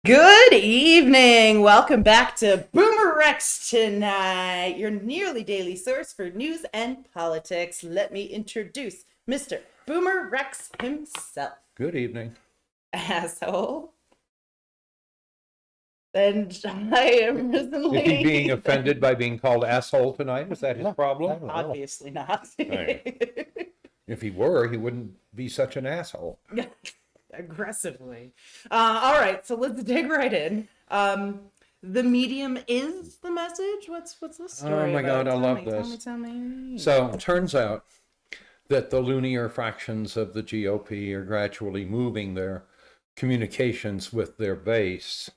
Good evening. Welcome back to BoomerRexTonight, your nearly daily source for news and politics. Let me introduce Mr. Boomer Rex himself. Good evening. Asshole. And I am Risen Is he being Lady. offended by being called asshole tonight? Is that his problem? Obviously not. Right. If he were, he wouldn't be such an asshole. Aggressively. All right, so let's dig right in. The medium is the message. What's the story? Oh my about? God, I love this. Tell me. So it turns out that the loonier fractions of the GOP are gradually moving their communications with their base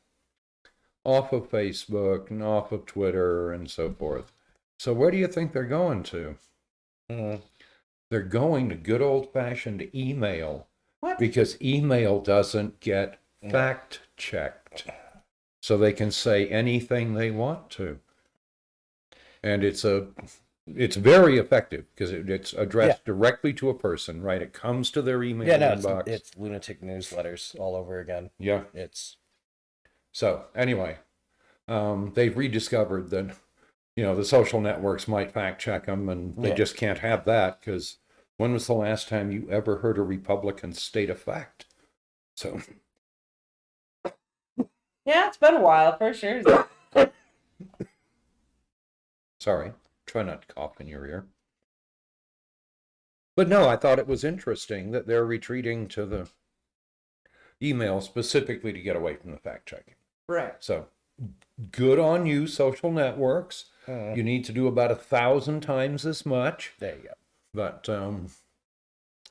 off of Facebook and off of Twitter and so forth. So where do you think they're going to? They're going to good old-fashioned email. What? Because email doesn't get fact checked. So they can say anything they want to. And it's very effective because it's addressed directly to a person, right? It comes to their email inbox. It's lunatic newsletters all over again. Yeah. So anyway, they've rediscovered that, the social networks might fact check them, and they just can't have that because when was the last time you ever heard a Republican state a fact? So. Yeah, it's been a while for sure. Sorry, try not to cough in your ear. But no, I thought it was interesting that they're retreating to the email specifically to get away from the fact checking. Right. So good on you, social networks. You need to do about 1,000 times as much. There you go. But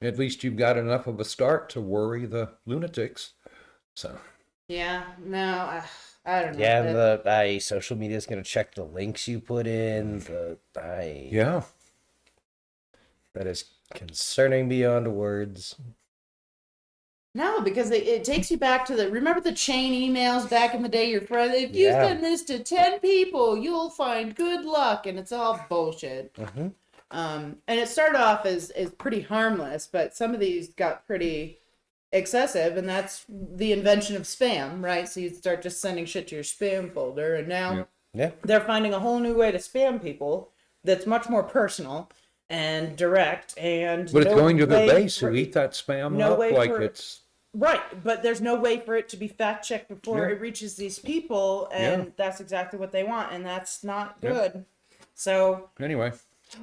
at least you've got enough of a start to worry the lunatics. So. Yeah, no, I don't know. Yeah, social media is going to check the links you put in. Yeah. That is concerning beyond words. No, because it takes you back to remember the chain emails back in the day, your friend, if you send this to 10 people, you'll find good luck, and it's all bullshit. Mm-hmm. And it started off as pretty harmless, but some of these got pretty excessive, and that's the invention of spam, right? So you start just sending shit to your spam folder, and now they're finding a whole new way to spam people that's much more personal and direct, and but it's going to the base who eat that spam up like it's right. But there's no way for it to be fact checked before it reaches these people, and that's exactly what they want, and that's not good. So anyway.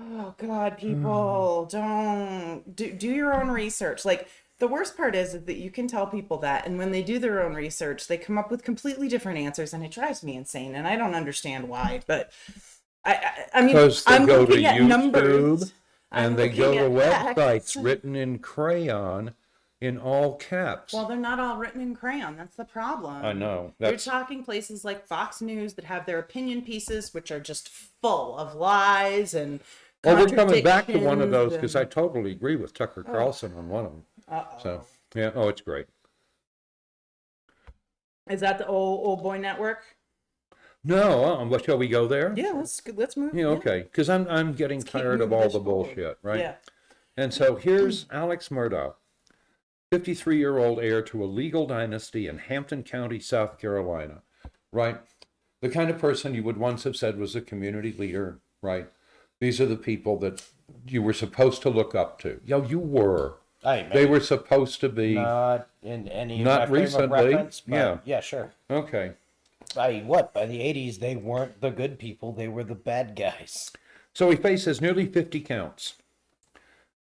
Oh God, people, don't do your own research. Like, the worst part is that you can tell people that, and when they do their own research, they come up with completely different answers, and it drives me insane, and I don't understand why. But I mean, I'm go looking to at YouTube numbers, and they go to websites written in crayon in all caps. Well, they're not all written in crayon. That's the problem. I know. You're talking places like Fox News that have their opinion pieces, which are just full of lies and well, we're coming back to one of those because I totally agree with Tucker Carlson on one of them. So, yeah. Oh, it's great. Is that the old boy network? No, what shall we go there? Yeah, let's move. Yeah, okay. Because I'm getting tired of all the bullshit, right? Yeah. And so here's Alex Murdaugh, 53-year-old heir to a legal dynasty in Hampton County, South Carolina, right? The kind of person you would once have said was a community leader, right? These are the people that you were supposed to look up to. You were. They were supposed to be. Not in any not recently. Reference, yeah, sure. Okay. By the 80s, they weren't the good people; they were the bad guys. So he faces nearly 50 counts,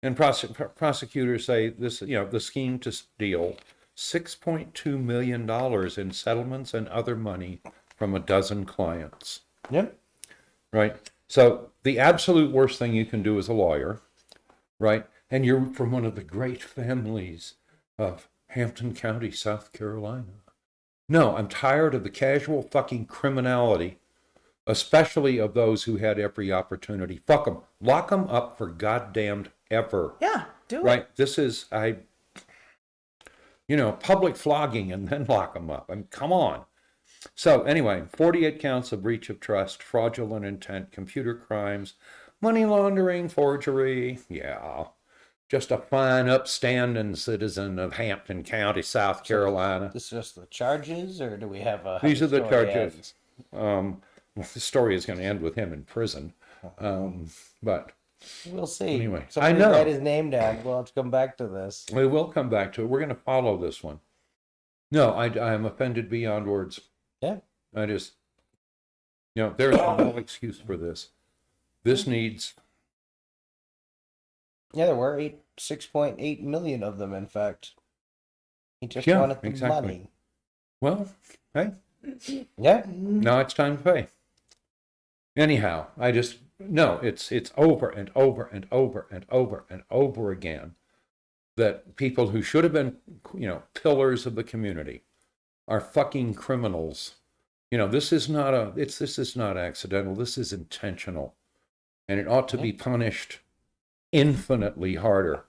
and prosecutors say this. The scheme to steal $6.2 million in settlements and other money from a dozen clients. Yep. Right. So the absolute worst thing you can do as a lawyer, right? And you're from one of the great families of Hampton County, South Carolina. No, I'm tired of the casual fucking criminality, especially of those who had every opportunity. Fuck them. Lock them up for goddamned ever. Yeah, do it. Right? This is, public flogging and then lock them up. I mean, come on. So anyway, 48 counts of breach of trust, fraudulent intent, computer crimes, money laundering, forgery. Yeah. just a fine, upstanding citizen of Hampton County, South Carolina. This is just the charges, or do we have a? These are the charges. Well, the story is going to end with him in prison. But we'll see. Anyway, Somebody I know. write his name down. We'll have to come back to this. we will come back to it. We're going to follow this one. No, I am offended beyond words. Yeah. I just, there's no excuse for this. This needs, Yeah, there were 6.8 million of them, in fact. He just Yeah, wanted the exactly. money. well, hey, Yeah. now it's time to pay. Anyhow, it's over and over and over and over and over again that people who should have been, pillars of the community are fucking criminals. This is not accidental. This is intentional. And it ought to be punished infinitely harder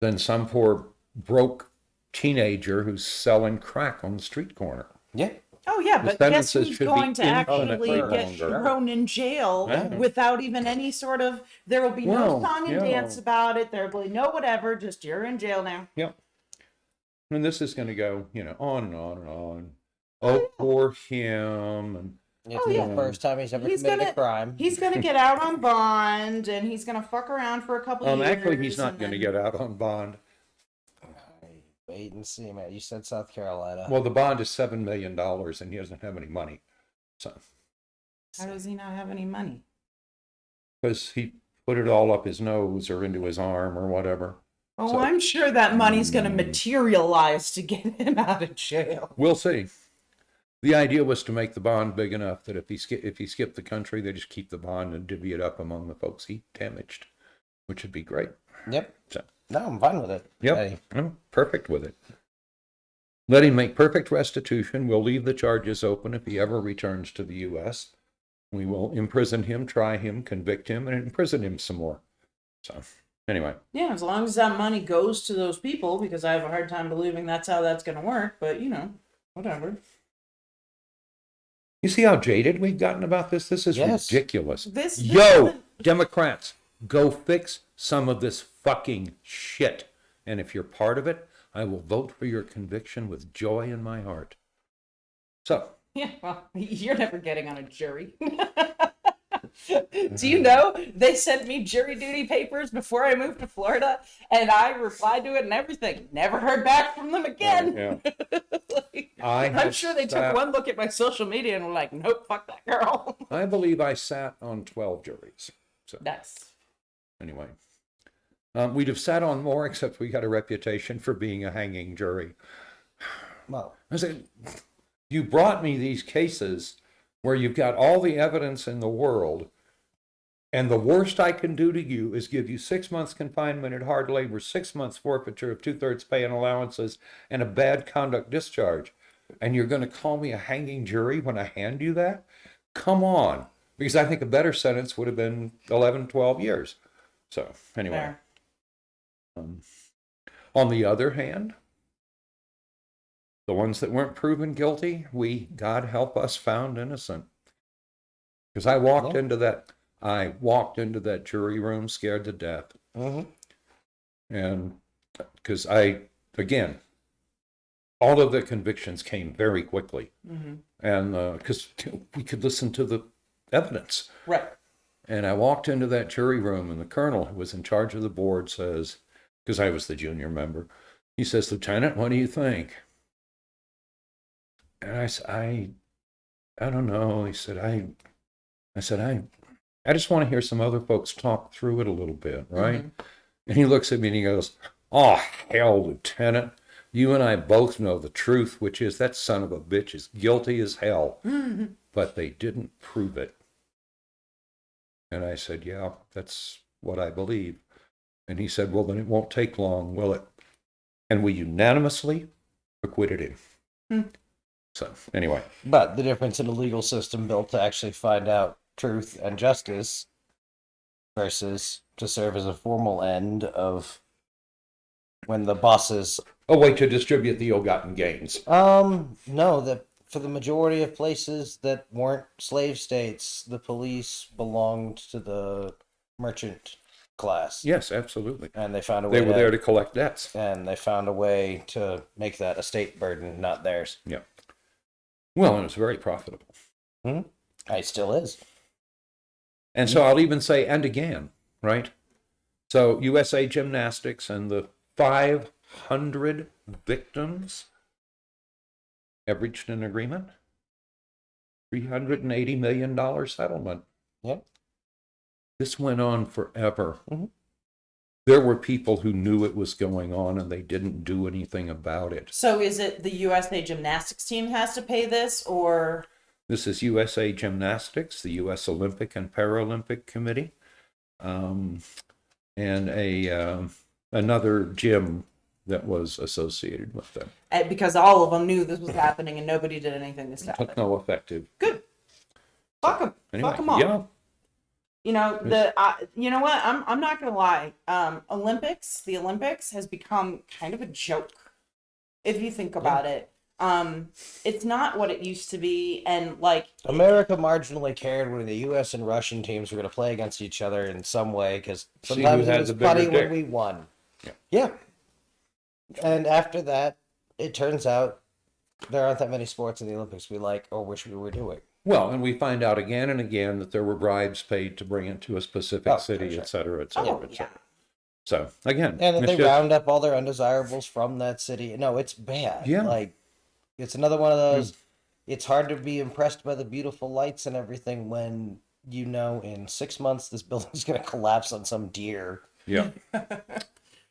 than some poor broke teenager who's selling crack on the street corner. Yeah. Oh yeah, The but guess sentences who's should be going to actually infinitely get longer. thrown in jail Yeah. without even any sort of, there will be Well, no song and dance about it, there will be no whatever, just you're in jail now. Yep. And this is going to go, on and on and on. Oh, poor him. And It's Oh, yeah. the first time he's ever He's committed gonna- a crime. He's gonna get out on bond and he's gonna fuck around for a couple years. actually, he's not and going to then- get out on bond. Wait and see, man. You said South Carolina. Well, the bond is $7 million and he doesn't have any money. So, How does he not have any money? because he put it all up his nose or into his arm or whatever. Oh, So- I'm sure that money's gonna materialize to get him out of jail. We'll see. The idea was to make the bond big enough that if he skipped the country, they just keep the bond and divvy it up among the folks he damaged, which would be great. Yep. So, No, I'm fine with it. yep, Hey, I'm perfect with it. Let him make perfect restitution. We'll leave the charges open if he ever returns to the U.S. We will imprison him, try him, convict him, and imprison him some more. So, anyway. Yeah, as long as that money goes to those people, because I have a hard time believing that's how that's gonna work, but whatever. You see how jaded we've gotten about this? This is Yes. ridiculous. This Yo, doesn't- Democrats, go fix some of this fucking shit. And if you're part of it, I will vote for your conviction with joy in my heart. So, Yeah, well, you're never getting on a jury. Do you know they sent me jury duty papers before I moved to Florida, and I replied to it and everything. Never heard back from them again. yeah. Like, I I'm have sure they took sat- one look at my social media and were like, "Nope, fuck that girl." I believe I sat on 12 juries. So, Nice. anyway. We'd have sat on more, except we got a reputation for being a hanging jury. well, I said, you brought me these cases where you've got all the evidence in the world, and the worst I can do to you is give you 6 months confinement at hard labor, 6 months forfeiture of 2/3 pay and allowances, and a bad conduct discharge. And you're going to call me a hanging jury when I hand you that? Come on. Because I think a better sentence would have been 11, 12 years. So, anyway. Fair. On the other hand, the ones that weren't proven guilty, we, God help us, found innocent. Because I walked into that jury room scared to death. mhm. And because again, all of the convictions came very quickly. Mm-hmm. And because we could listen to the evidence. Right. And I walked into that jury room, and the colonel who was in charge of the board says, because I was the junior member, he says, "Lieutenant, what do you think?" And I said, I don't know. He said, I said, I just want to hear some other folks talk through it a little bit, right? And he looks at me and he goes, "Oh, hell, Lieutenant. You and I both know the truth, which is that son of a bitch is guilty as hell, but they didn't prove it." And I said, "Yeah, that's what I believe." And he said, "Well, then it won't take long, will it?" And we unanimously acquitted him. So, anyway. But the difference in a legal system built to actually find out truth and justice versus to serve as a formal end of when the bosses. Oh, wait, to distribute the ill-gotten gains. No, that for the majority of places that weren't slave states, the police belonged to the merchant class. Yes, absolutely. And they found a way They were there to collect debts. and they found a way to make that a state burden, not theirs. Yeah. Well, and it's very profitable. Hmm? It still is. And so I'll even say, and again, right? So USA Gymnastics and the 500 victims have reached an agreement. $380 million settlement. Yep. This went on forever. Mm-hmm. There were people who knew it was going on and they didn't do anything about it. So is it the USA Gymnastics team has to pay this, or? This is USA Gymnastics, the U.S. Olympic and Paralympic Committee, and another gym that was associated with them. Because all of them knew this was happening and nobody did anything to stop Took it. no effective. Good. Fuck them. Anyway, Fuck them all. yeah. You know you know what? I'm not gonna lie. The Olympics has become kind of a joke, if you think about it. It's not what it used to be, and like America marginally cared when the U.S. and Russian teams were going to play against each other in some way because See sometimes who it had was the bigger funny dick. when we won. Yeah. And after that, it turns out there aren't that many sports in the Olympics we like or wish we were doing. Well, and we find out again and again that there were bribes paid to bring it to a specific city, sure. et cetera, et cetera, Oh, et yeah. cetera. So, again, And that it's they just- round up all their undesirables from that city. No, it's bad. Yeah. Like, it's another one of those. It's hard to be impressed by the beautiful lights and everything when you know in 6 months this building's going to collapse on some deer. yeah.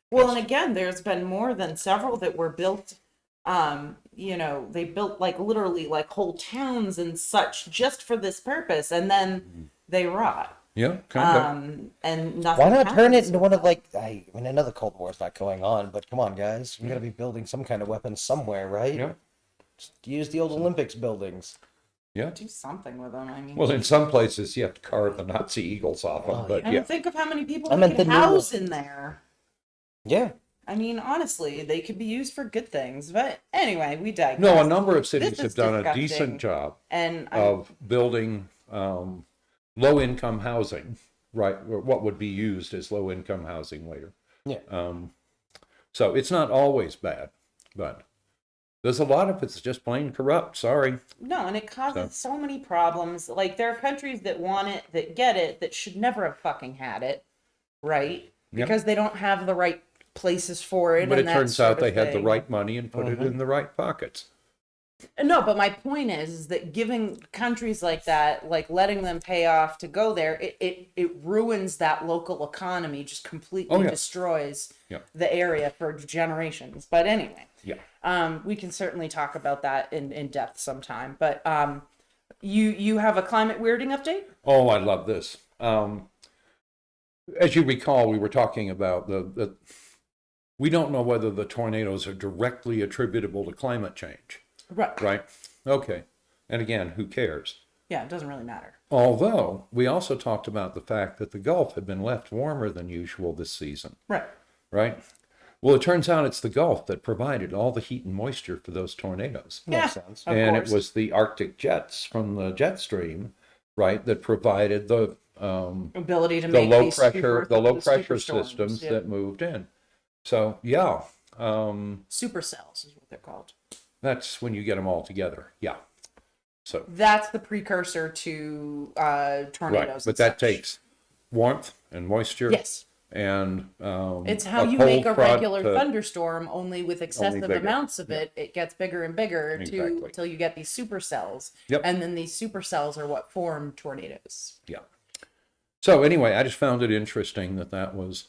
Well, and again, there's been more than several that were built. They built like literally like whole towns and such just for this purpose, and then they rot. Yeah, kind of. And nothing. Why not turn it happens into with one of them. I mean, I know the Cold War's not going on, but come on, guys, we got to be building some kind of weapon somewhere, right? Yeah, Just use the old Olympics buildings. yeah. Do something with them. I mean, Well, in some places you have to carve the Nazi eagles off them, Oh, but and yeah. think of how many people I we meant could the new house one. in there. Yeah. I mean, honestly, they could be used for good things. But anyway, we digress. No, a number of cities This have is done a disgusting. decent job And of building low-income housing, right? Or what would be used as low-income housing later. Yeah. So it's not always bad, but there's a lot of it's just plain corrupt. Sorry. no, and it causes so many problems. Like there are countries that want it, that get it, that should never have fucking had it, right? Yep. Because they don't have the right places for it. But it and that turns sort out of they had the thing. right money and put it in the right pockets. No, but my point is that giving countries like that, like letting them pay off to go there, it ruins that local economy, just completely Oh, yeah. destroys Yeah. the area for generations. But anyway, Yeah. we can certainly talk about that in depth sometime. But you have a climate weirding update? Oh, I love this. As you recall, we were talking about the we don't know whether the tornadoes are directly attributable to climate change, Right. right? Okay. And again, who cares? Yeah, it doesn't really matter. Although we also talked about the fact that the Gulf had been left warmer than usual this season, Right. right? Well, it turns out it's the Gulf that provided all the heat and moisture for those tornadoes. Yeah, Makes sense. of And course. it was the Arctic jets from the jet stream, right, that provided the ability to make these super systems storms. Yeah. that moved in. So yeah, Supercells is what they're called. that's when you get them all together. Yeah. So That's the precursor to tornadoes. right, and but that such. takes warmth and moisture. Yes. And It's how a you cold make a front regular to- thunderstorm, only with excessive bigger. amounts of it. It gets bigger and bigger Exactly. until you get these supercells. Yep. And then these supercells are what form tornadoes. Yeah. So anyway, I just found it interesting that was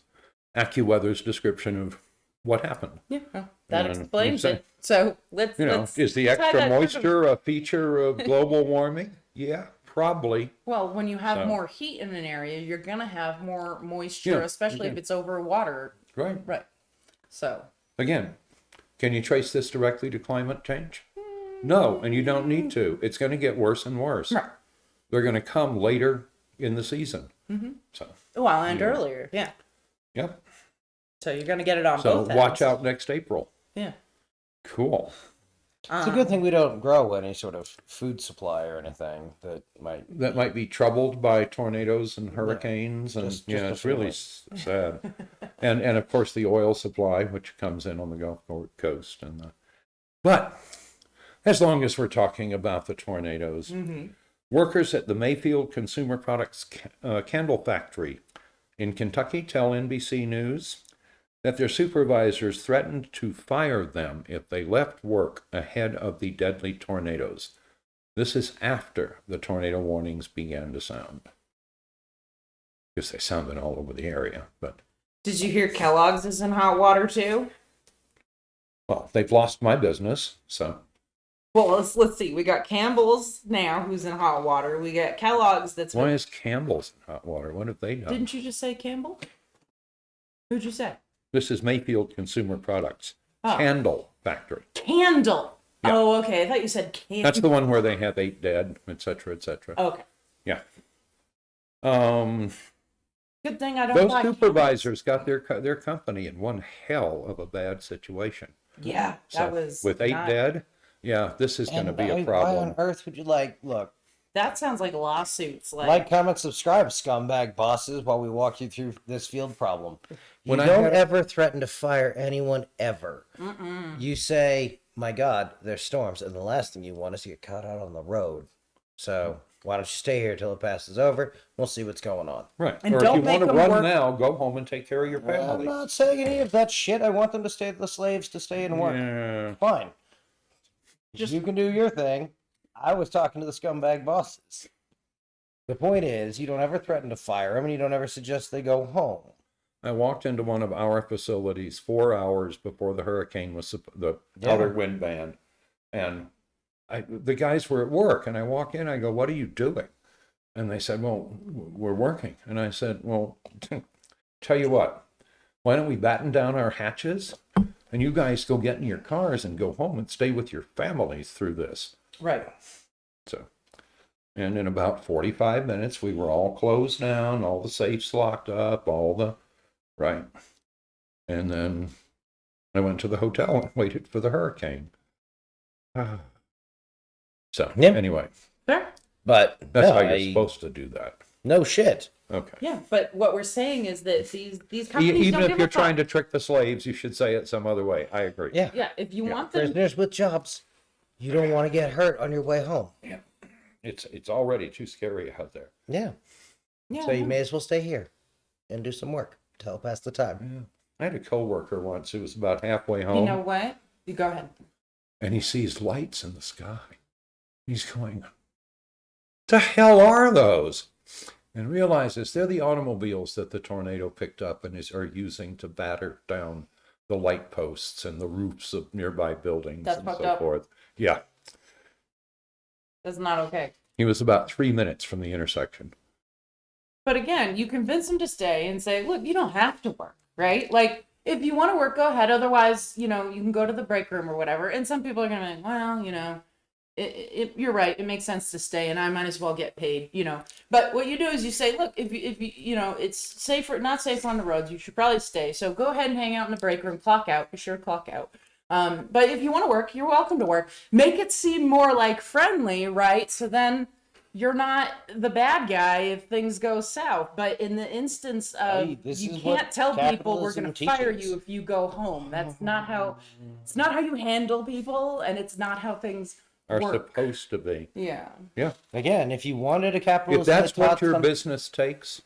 AccuWeather's description of what happened. Yeah, well, that And explains you it. So let's Is the tie extra that- moisture a feature of global warming? Yeah, probably. Well, when you have So- more heat in an area, you're gonna have more moisture, Yeah, especially if it's over water. Right. Right. So Again, can you trace this directly to climate change? No, and you don't need to. It's going to get worse and worse. Right. They're going to come later in the season. Mm-hmm. So, well, and Yeah. earlier, yeah. yep. So you're gonna get it on So both watch ends. out next April. Yeah. Cool. It's a good thing we don't grow any sort of food supply or anything that might be troubled by tornadoes and hurricanes, and just yeah, a it's really sad. And of course the oil supply, which comes in on the Gulf Coast, but as long as we're talking about the tornadoes, workers at the Mayfield Consumer Products candle factory in Kentucky tell NBC News that their supervisors threatened to fire them if they left work ahead of the deadly tornadoes. This is after the tornado warnings began to sound. Because they sounded all over the area, but... Did you hear Kellogg's is in hot water too? Well, they've lost my business, so... Well, let's see. We got Campbell's now, who's in hot water. We got Kellogg's that's... Why is Campbell's in hot water? What have they done? Didn't you just say Campbell? Who'd you say? This is Mayfield Consumer Products. Oh. Candle factory. Candle. Yeah. Oh, okay. I thought you said candle. That's the one where they have 8 dead, etc., etc. Okay. Yeah. Good thing I don't Those buy supervisors got their company in one hell of a bad situation. Yeah, that was with 8 dead. Yeah, this is going to be a problem. Why on earth would you look? That sounds like lawsuits. Like, comment, subscribe, scumbag bosses, while we walk you through this field problem. You When I don't had- ever threaten to fire anyone ever. Mm-mm. You say, my God, there's storms, and the last thing you want is to get caught out on the road. So why don't you stay here till it passes over? We'll see what's going on. Right. And Or if don't you make want to them run work- now, go home and take care of your I'm family. not saying any of that shit. I want them to stay, the slaves to stay and work. Yeah. Fine. Just- You can do your thing. I was talking to the scumbag bosses. The point is, you don't ever threaten to fire them, and you don't ever suggest they go home. I walked into one of our facilities 4 hours before the hurricane was the outer wind band, and the guys were at work, and I walk in, I go, "What are you doing?" And they said, "Well, we're working." And I said, "Well, tell you what, why don't we batten down our hatches, and you guys go get in your cars and go home and stay with your families through this." Right. So, and in about 45 minutes, we were all closed down, all the safes locked up, right. And then I went to the hotel and waited for the hurricane. So, Yep. anyway, Fair. But that's no, how you're supposed to do that. No shit. Okay. Yeah, but what we're saying is that these companies Even don't if give you're a fuck. trying to trick the slaves, you should say it some other way. I agree. Yeah. Yeah, if you Yeah. want them, Prisoners with jobs. You don't want to get hurt on your way home. Yeah. It's already too scary out there. Yeah. yeah. So you may as well stay here and do some work to help pass the time. Yeah. I had a coworker once who was about halfway home. You know what? You go ahead. And he sees lights in the sky. He's going, "The hell are those?" And realizes they're the automobiles that the tornado picked up and are using to batter down the light posts and the roofs of nearby buildings That's and fucked so up. forth. Yeah. That's not okay. He was about 3 minutes from the intersection. But again, you convince them to stay and say, look, you don't have to work, right? Like, if you want to work, go ahead. Otherwise, you can go to the break room or whatever. And some people are going to be like, well, you're right. It makes sense to stay and I might as well get paid, But what you do is you say, look, if you it's safer, not safe on the roads, you should probably stay. So go ahead and hang out in the break room, clock out, be sure to clock out. But if you want to work, you're welcome to work. Make it seem more like friendly, right? So then you're not the bad guy if things go south. But in the instance of Hey, this you is can't what tell people we're going capitalism to fire teaches. you if you go home. That's not how. It's not how you handle people, and it's not how things Are work. supposed to be. Yeah. Yeah. Again, if you wanted a capitalism, If that's that taught what your some- business takes,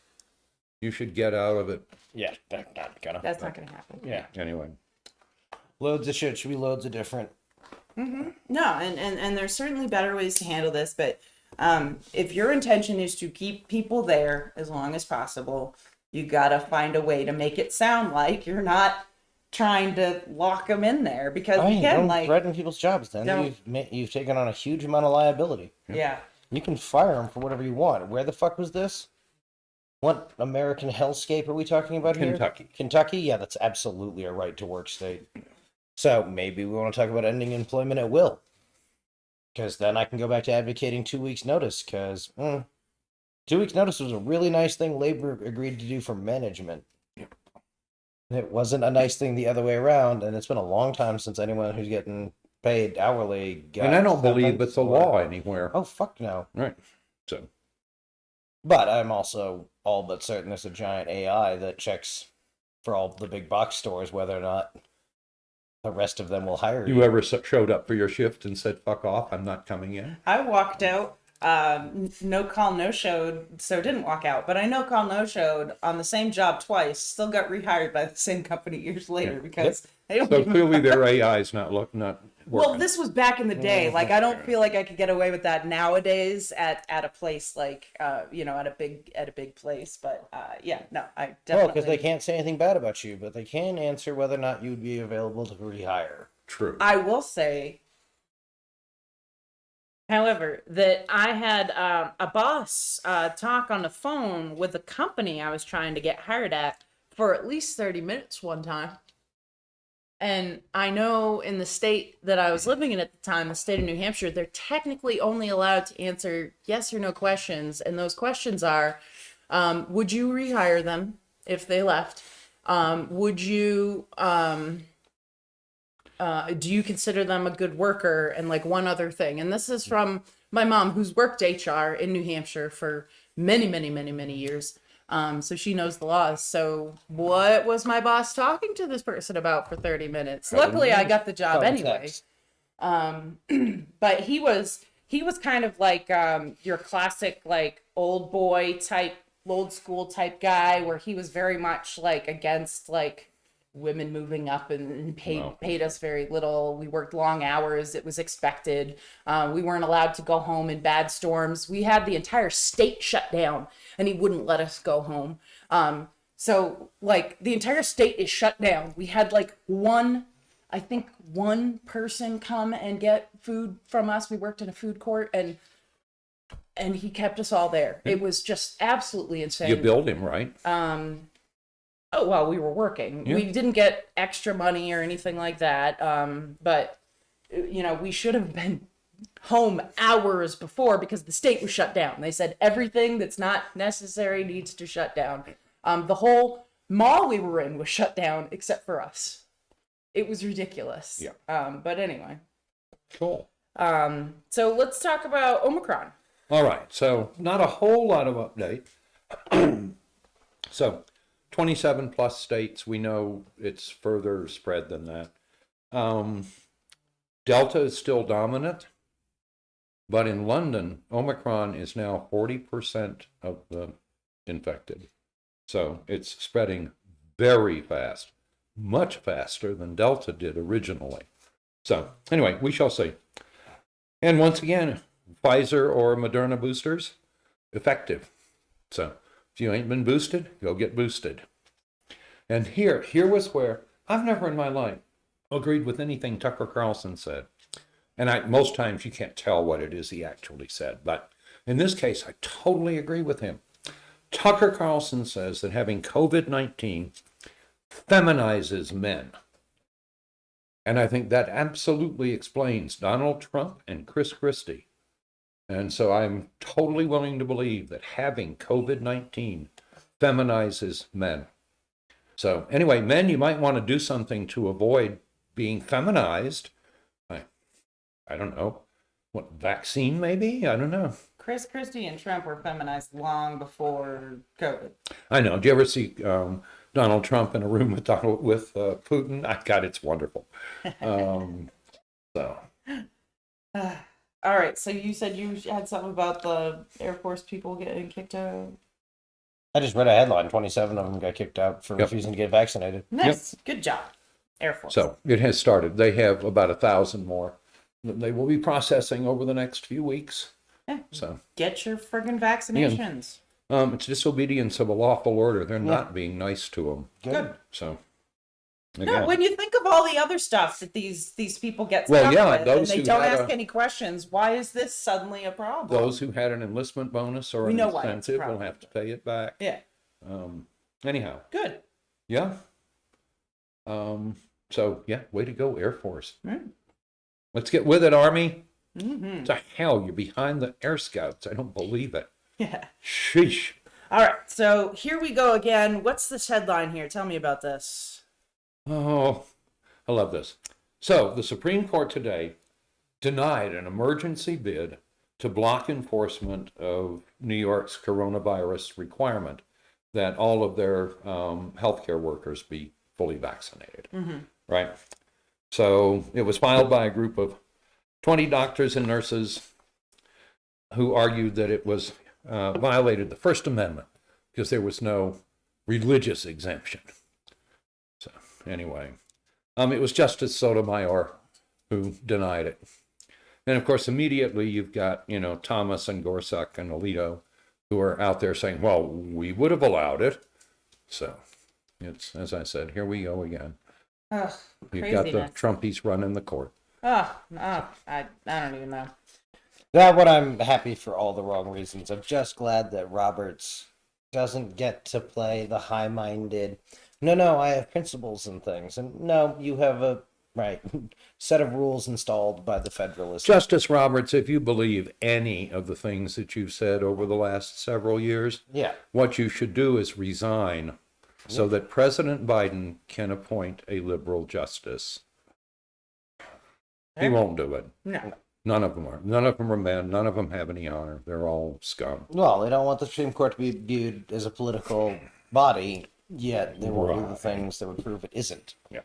you should get out of it. yeah, that's not gonna. That's not going to happen. Yeah, Anyway. loads of shit should be loads of different. No, and there's certainly better ways to handle this, but if your intention is to keep people there as long as possible, you gotta find a way to make it sound like you're not trying to lock them in there, because Right, again, don't threaten people's jobs. Then don't- you've taken on a huge amount of liability. yeah. You can fire them for whatever you want. Where the fuck was this? What American hellscape are we talking about here? Kentucky. Kentucky? Yeah, that's absolutely a right to work state. So maybe we want to talk about ending employment at will. Because then I can go back to advocating 2 weeks' notice. Because 2 weeks' notice was a really nice thing labor agreed to do for management. It wasn't a nice thing the other way around. And it's been a long time since anyone who's getting paid hourly guy. And I don't believe it's a law anywhere. Oh, fuck no. Right. So, But I'm also all but certain there's a giant AI that checks for all the big box stores whether or not the rest of them will hire you. you ever showed up for your shift and said, fuck off, I'm not coming in? I walked out, no call, no showed, so didn't walk out. But I no call, no showed on the same job twice, still got rehired by the same company years later because they don't So even clearly their AI is not working. Well, this was back in the day. Like, I don't feel like I could get away with that nowadays at a place like, at a big place. But yeah, no, I Well, definitely. because they can't say anything bad about you, but they can answer whether or not you'd be available to rehire. True. I will say, however, that I had a boss talk on the phone with a company I was trying to get hired at for at least 30 minutes one time. And I know in the state that I was living in at the time, the state of New Hampshire, they're technically only allowed to answer yes or no questions. And those questions are, would you rehire them if they left? Would you, do you consider them a good worker? And like one other thing. And this is from my mom, who's worked HR in New Hampshire for many, many, many, many years. So she knows the laws. So what was my boss talking to this person about for 30 minutes? Luckily, I got the job anyway. But he was kind of like your classic like old boy type, old school type guy, where he was very much like against like women moving up and paid us very little. We worked long hours. It was expected. We weren't allowed to go home in bad storms. We had the entire state shut down and he wouldn't let us go home. So like the entire state is shut down. We had like one person come and get food from us. We worked in a food court and he kept us all there. It was just absolutely insane. You billed him, right? Oh, well, we were working. Yeah. We didn't get extra money or anything like that. But, we should have been home hours before because the state was shut down. They said everything that's not necessary needs to shut down. The whole mall we were in was shut down except for us. It was ridiculous. Yeah. But anyway. Cool. So let's talk about Omicron. All right. So not a whole lot of update. So 27 plus states, we know it's further spread than that. Delta is still dominant, but in London, Omicron is now 40% of the infected. So it's spreading very fast, much faster than Delta did originally. So anyway, we shall see. And once again, Pfizer or Moderna boosters, effective. So if you ain't been boosted, go get boosted. And here was where I've never in my life agreed with anything Tucker Carlson said. And most times you can't tell what it is he actually said. But in this case, I totally agree with him. Tucker Carlson says that having COVID-19 feminizes men. And I think that absolutely explains Donald Trump and Chris Christie. And so I'm totally willing to believe that having COVID-19 feminizes men. So anyway, men, you might want to do something to avoid being feminized. I don't know. What, vaccine maybe? I don't know. Chris Christie and Trump were feminized long before COVID. I know. Do you ever see Donald Trump in a room with Putin? God, it's wonderful. So. All right, so you said you had something about the Air Force people getting kicked out. I just read a headline. 27 of them got kicked out for refusing to get vaccinated. Nice. Yep. Good job, Air Force. So it has started. They have about 1,000 more that they will be processing over the next few weeks. Yeah. So get your friggin' vaccinations. It's disobedience of a lawful order. They're not being nice to them. Good. So. Again. No, when you think of all the other stuff that these people get stuck with, and they don't ask any questions, why is this suddenly a problem? Those who had an enlistment bonus or an incentive will have to pay it back. Yeah. Anyhow. Good. Yeah. So, yeah, way to go, Air Force. Mm. Let's get with it, Army. Mm-hmm. To hell, you're behind the Air Scouts. I don't believe it. Yeah. Sheesh. All right, so here we go again. What's this headline here? Tell me about this. Oh, I love this. So the Supreme Court today denied an emergency bid to block enforcement of New York's coronavirus requirement that all of their healthcare workers be fully vaccinated, right? So it was filed by a group of 20 doctors and nurses who argued that it was violated the First Amendment because there was no religious exemption. So anyway, it was Justice Sotomayor who denied it. And of course, immediately you've got, Thomas and Gorsuch and Alito who are out there saying, well, we would have allowed it. So it's, as I said, here we go again. Ugh, You've got the craziness. Trumpies running the court. I don't even know. That what I'm happy for all the wrong reasons. I'm just glad that Roberts doesn't get to play the high-minded, no, I have principles and things. And no, you have a set of rules installed by the Federalists. Justice Roberts, if you believe any of the things that you've said over the last several years, what you should do is resign so that President Biden can appoint a liberal justice. He won't do it. No. None of them are. None of them are men. None of them have any honor. They're all scum. Well, they don't want the Supreme Court to be viewed as a political body, yet they will do the things that would prove it isn't. Yeah.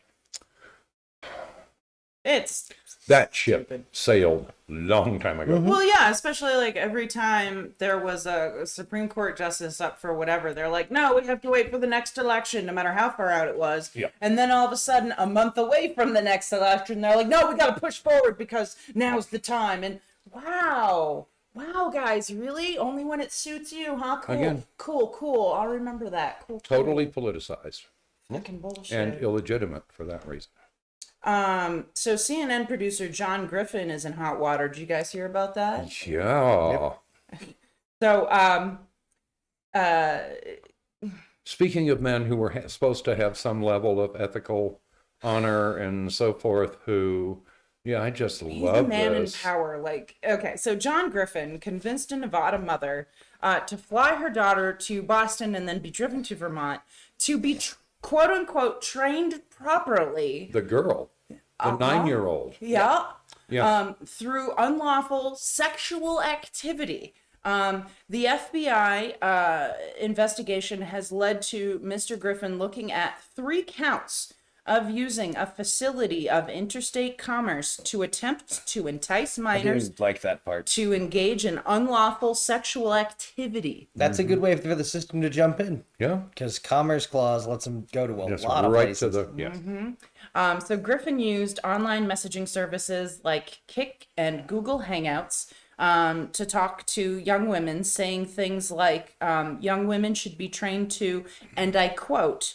It's That ship sailed long time ago. well, yeah, especially like every time there was a Supreme Court justice up for whatever, they're like, no, we have to wait for the next election, no matter how far out it was. Yeah. And then all of a sudden, a month away from the next election, they're like, no, we got to push forward because now's the time. And wow, guys, really? Only when it suits you, huh? Cool, Again. cool. I'll remember that. Cool. Totally politicized Fucking bullshit. and illegitimate for that reason. So CNN producer John Griffin is in hot water. Did you guys hear about that? Yeah. So, Speaking of men who were supposed to have some level of ethical honor and so forth, who, I just he's love a man this. in power. Like, okay, so John Griffin convinced a Nevada mother to fly her daughter to Boston and then be driven to Vermont to be quote unquote trained properly. The girl, the 9-year-old. Yeah. Yeah. Through unlawful sexual activity. The FBI investigation has led to Mr. Griffin looking at 3 counts of using a facility of interstate commerce to attempt to entice minors like that part. to engage in unlawful sexual activity. That's a good way for the system to jump in. Yeah. Because Commerce Clause lets them go to a Yes, lot of right places. to the, So Griffin used online messaging services like Kik and Google Hangouts to talk to young women, saying things like young women should be trained to, and I quote,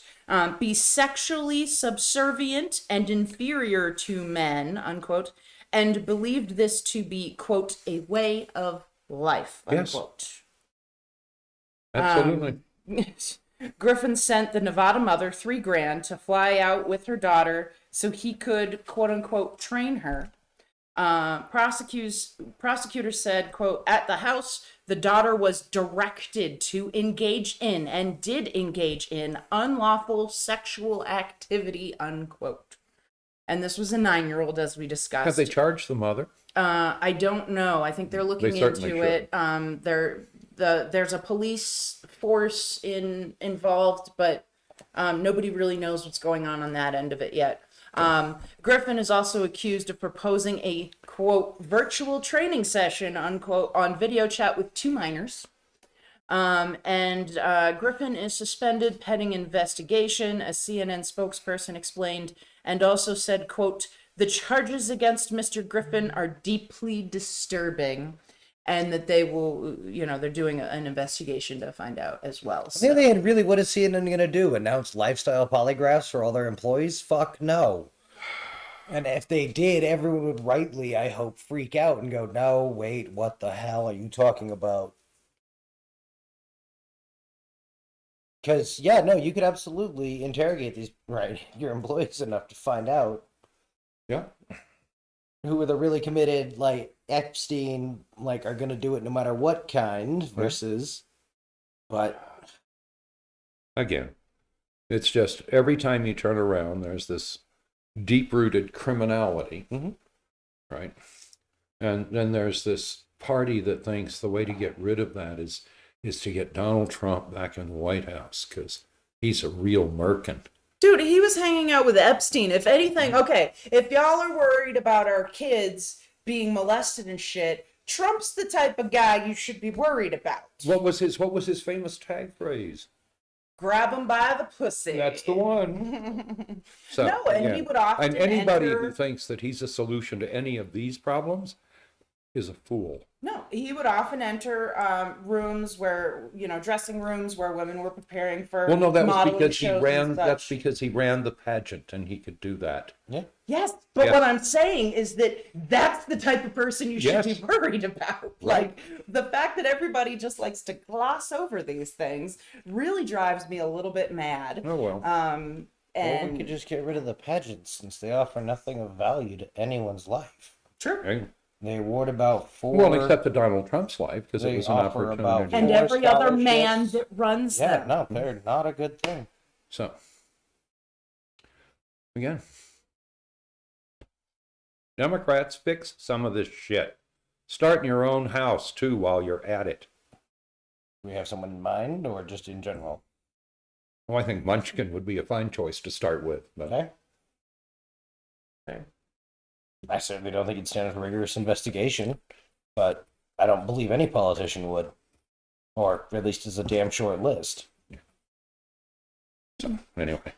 be sexually subservient and inferior to men, unquote, and believed this to be, quote, a way of life, Yes. unquote. absolutely. Griffin sent the Nevada mother $3,000 to fly out with her daughter so he could, quote unquote, train her. Prosecutors said, quote, at the house, the daughter was directed to engage in and did engage in unlawful sexual activity, unquote. And this was a 9-year-old, as we discussed. Have they charged the mother? I don't know. I think they're looking They certainly into it. There's a police force involved, but nobody really knows what's going on that end of it yet. Griffin is also accused of proposing a, quote, virtual training session, unquote, on video chat with 2 minors. Griffin is suspended pending investigation, a CNN spokesperson explained, and also said, quote, the charges against Mr. Griffin are deeply disturbing, and that they will, they're doing an investigation to find out as well. I think they had really, what is CNN going to do? Announce lifestyle polygraphs for all their employees? Fuck no. And if they did, everyone would rightly, I hope, freak out and go, no, wait, what the hell are you talking about? Because, you could absolutely interrogate your employees enough to find out Yeah. who are the really committed, like Epstein, are going to do it no matter what kind, versus, but Again, it's just every time you turn around, there's this deep-rooted criminality, Mhm. right? And then there's this party that thinks the way to get rid of that is to get Donald Trump back in the White House because he's a real merkin. Dude, he was hanging out with Epstein. If anything, okay, if y'all are worried about our kids being molested and shit, Trump's the type of guy you should be worried about. What was his famous tag phrase? Grab him by the pussy. That's the one. So, No, and he would often and anybody enter... who thinks that he's a solution to any of these problems is a fool. No, he would often enter rooms where, dressing rooms where women were preparing for Well, no, that was modeling because he shows ran. and That's such. because he ran the pageant, and he could do that. Yeah. Yes, but Yeah. what I'm saying is that that's the type of person you should Yes. be worried about. Right. Like, the fact that everybody just likes to gloss over these things really drives me a little bit mad. Oh well. Or And we could just get rid of the pageants since they offer nothing of value to anyone's life. true. Right. They award about 4. Well, except to Donald Trump's life, because it They was an offer opportunity. about- And More every other scholarships. man that runs Yeah, them. no, they're not a good thing. So, again, Democrats, fix some of this shit. Start in your own house, too, while you're at it. We have someone in mind, or just in general? Well, I think Munchkin would be a fine choice to start with. But Okay. I certainly don't think it'd stand a rigorous investigation, but I don't believe any politician would. Or at least it's a damn short list. so, anyway.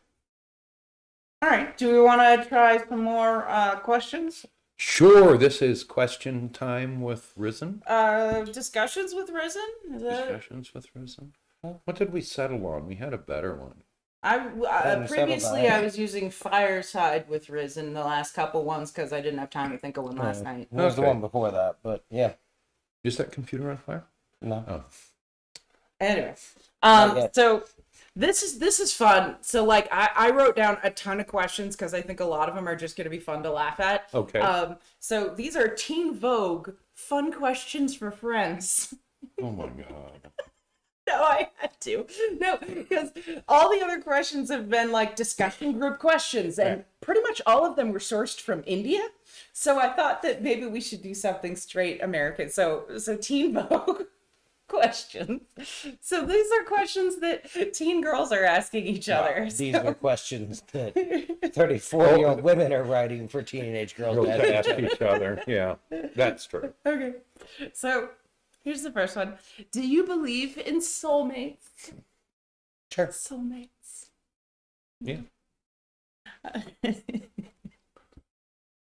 All right. Do we want to try some more questions? Sure, this is question time with Risen. Discussions with Risen? Is that... Discussions with Risen. What did we settle on? We had a better one. Previously, settled I that. was using Fireside with Risen the last couple ones because I didn't have time to think of one last night. What was the Okay. one before that? But yeah, Is that computer on fire? no. Oh. Anyway, Not yet. so this is fun. So like I wrote down a ton of questions because I think a lot of them are just going to be fun to laugh at. Okay. So these are Teen Vogue fun questions for friends. Oh my God. No, I had to. No, because all the other questions have been like discussion group questions, and pretty much all of them were sourced from India. So I thought that maybe we should do something straight American. So Teen Vogue questions. So these are questions that teen girls are asking each other. These So- are questions that 34-year-old women are writing for teenage girls. Girls to ask ask each other. Yeah, that's true. Okay. So here's the first one. Do you believe in soulmates? Sure. Soulmates. Yeah.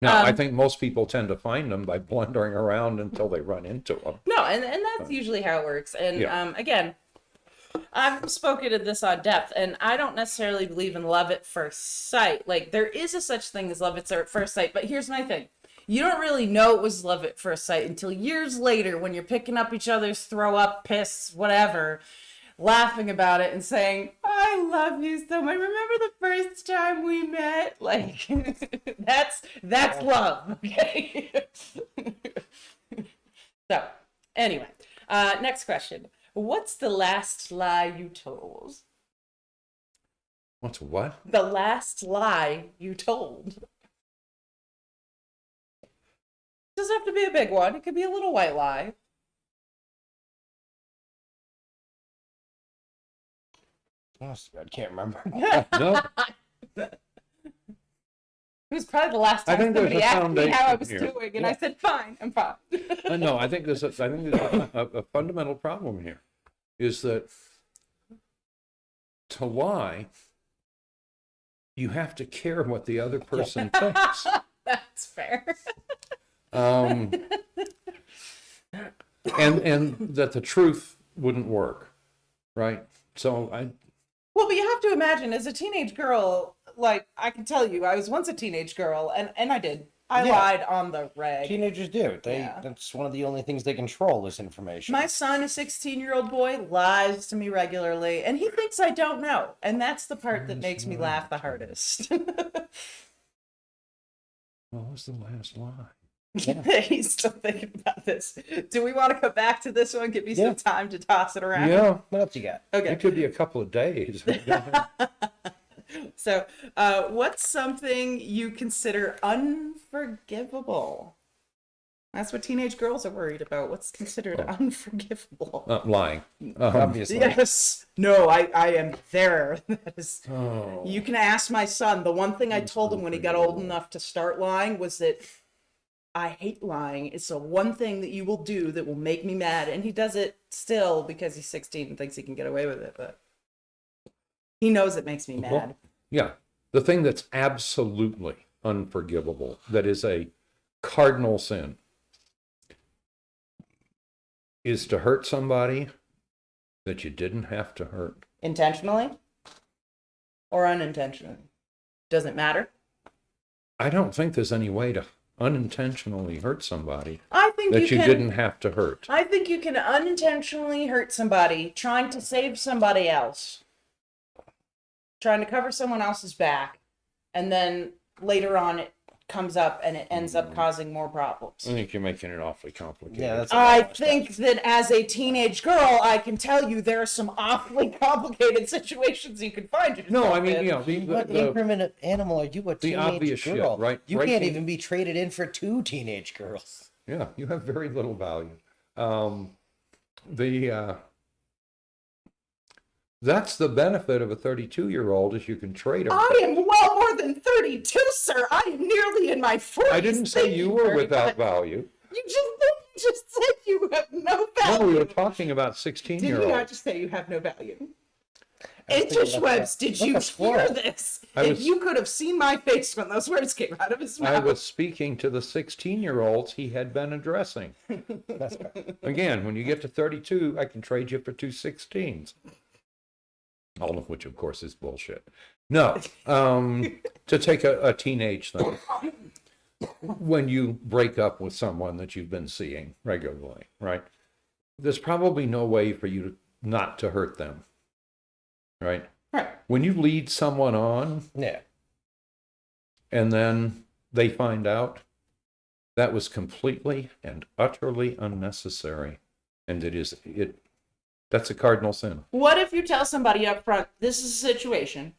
Now, I Um, think most people tend to find them by blundering around until they run into them. No, and that's usually how it works. And Yeah. again, I've spoken to this on depth, and I don't necessarily believe in love at first sight. Like, there is a such thing as love at first sight, but here's my thing. You don't really know it was love at first sight until years later when you're picking up each other's throw up, piss, whatever, laughing about it and saying, I love you so much. Remember the first time we met? Like, that's love, okay? So, anyway, next question. What's the last lie you told? What's what? The last lie you told. Doesn't have to be a big one. It could be a little white lie. Oh, I can't remember. No, It was probably the last I time think there's somebody a asked me how I was foundation here. doing, and I said, fine, I'm fine. no. I think there's a fundamental problem here, is that to lie, you have to care what the other person thinks. That's fair. And that the truth wouldn't work, right? So Well, but you have to imagine, as a teenage girl, like, I can tell you, I was once a teenage girl, and I did. I Yeah. lied on the reg. Teenagers do. Yeah. That's one of the only things they control is information. My son, a 16-year-old boy, lies to me regularly, and he thinks I don't know. And that's the part that makes me laugh the hardest. what was the last lie? He's still thinking about this. Do we want to go back to this one? Give me some time to toss it around. Yeah, What else you got? Okay. it could be a couple of days. So, what's something you consider unforgivable? That's what teenage girls are worried about. What's considered unforgivable? Lying. Obviously. Yes. No, I am there. That is, Oh. you can ask my son. The one thing I told him when he got old enough to start lying was that I hate lying. It's the one thing that you will do that will make me mad. And he does it still because he's 16 and thinks he can get away with it. But he knows it makes me mad. Well, yeah. The thing that's absolutely unforgivable, that is a cardinal sin, is to hurt somebody that you didn't have to hurt. Intentionally or unintentionally? Doesn't matter. I don't think there's any way to unintentionally hurt somebody I think that you didn't have to hurt. I think you can unintentionally hurt somebody trying to save somebody else. Trying to cover someone else's back, and then later on it comes up and it ends up causing more problems. I think you're making it awfully complicated. Yeah, that's I think that as a teenage girl, I can tell you there are some awfully complicated situations you can find yourself No, I mean, in. you know, What increment of animal are you, a teenage obvious girl? shit, right? You can't Breaking- even be traded in for 2 teenage girls. yeah, you have very little value. That's the benefit of a 32-year-old, is you can trade them. I am well more than 32, sir. I am nearly in my 40s. I didn't say Thank you were very without much. value. You just said you have no value. No, we were talking about Did you 16-year-olds. not just say you have no value? I was thinking about Interwebs, that. did Like you a squirrel. hear this? I If was- you could have seen my face when those words came out of his mouth. I was speaking to the 16-year-olds he had been addressing. That's right. Again, when you get to 32, I can trade you for 2 16s. All of which, of course, is bullshit. No, to take a teenage thing. When you break up with someone that you've been seeing regularly, right? There's probably no way for you not to hurt them, right? Right. When you lead someone on Yeah. and then they find out, that was completely and utterly unnecessary. And that's a cardinal sin. What if you tell somebody up front, this is a situation,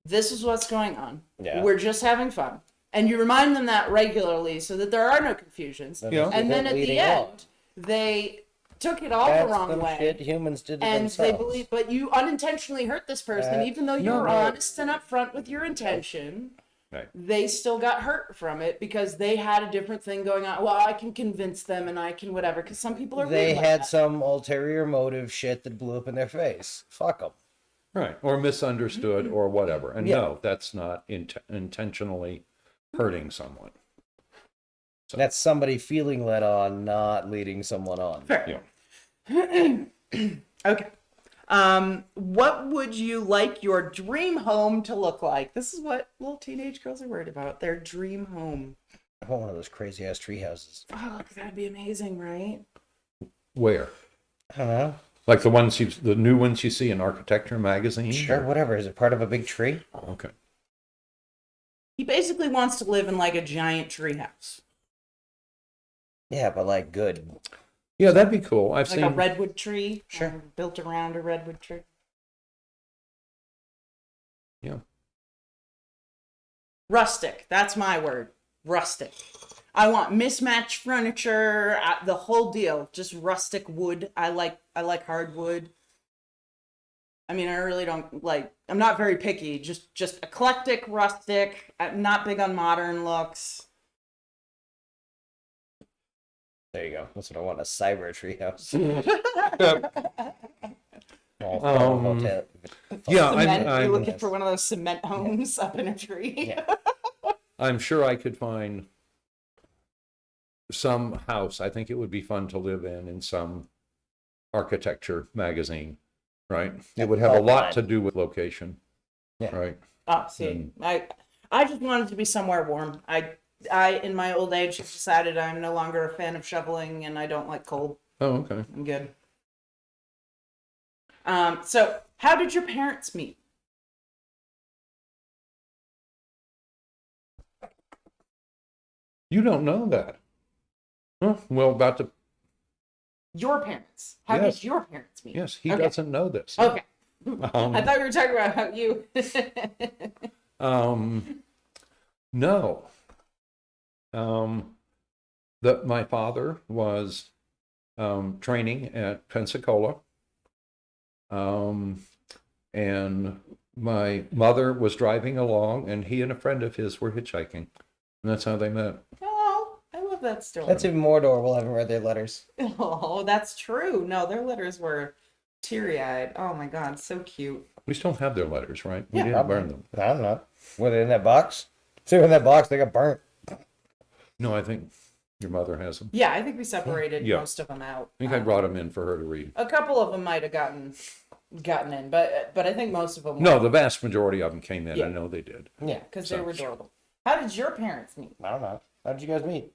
this is what's going on, Yeah. we're just having fun, and you remind them that regularly so that there are no confusions, Yeah. and then at the Leading end, on. they took it all That's the wrong some way. shit humans did to And themselves. they believe, but you unintentionally hurt this person, even though you no, were no. honest and upfront with your intention. Right. They still got hurt from it because they had a different thing going on. Well, I can convince them and I can whatever, because some people are They weird like had that. some ulterior motive shit that blew up in their face. Fuck them. Right. Or misunderstood or whatever. And Yeah. no, that's not intentionally hurting someone. That's somebody feeling led on, not leading someone on. Fair. Yeah. Okay. What would you like your dream home to look like? This is what little teenage girls are worried about. Their dream home. I want one of those crazy ass tree houses. Oh, that'd be amazing, right? Where? I don't know. Like the new ones you see in Architecture magazine? Sure, whatever. Is it part of a big tree? Okay. He basically wants to live in like a giant tree house. Yeah, but like good. Yeah, that'd be cool. I've Like seen. a redwood tree. Sure. Built around a redwood tree. Yeah. Rustic. That's my word. Rustic. I want mismatched furniture, the whole deal. Just rustic wood. I like hardwood. I mean, I really don't like. I'm not very picky. Just eclectic, rustic. I'm not big on modern looks. There you go. That's what I want, a cyber tree house. Yeah, Cement. You're I'm looking for one of those cement homes up in a tree. Yeah. I'm sure I could find some house. I think it would be fun to live in some Architecture magazine, right? It would have a lot to do with location, Yeah. right? Oh, see, I just wanted to be somewhere warm. I in my old age have decided I'm no longer a fan of shoveling and I don't like cold. Oh, okay. I'm good. So how did your parents meet? You don't know that. Huh? Well, about to. Your parents. How Yes. did your parents meet? Yes, he Okay. doesn't know this. Okay. Um, I thought we were talking about how you. No. My father was training at Pensacola, and my mother was driving along, and he and a friend of his were hitchhiking, and that's how they met. Oh, I love that story. That's even more adorable. I haven't read their letters. Oh, that's true. No, their letters were teary-eyed. Oh my God, so cute. We still have their letters, right? We Yeah, didn't burn them. I don't know. Were they in that box? If they were in that box, they got burnt. No, I think your mother has them. Yeah, I think we separated Yeah. most of them out. I think I brought them in for her to read. A couple of them might have gotten in, but I think most of them. No, the vast majority of them came in. Yeah. I know they did. Yeah. because they were adorable. How did your parents meet? I don't know. How did you guys meet?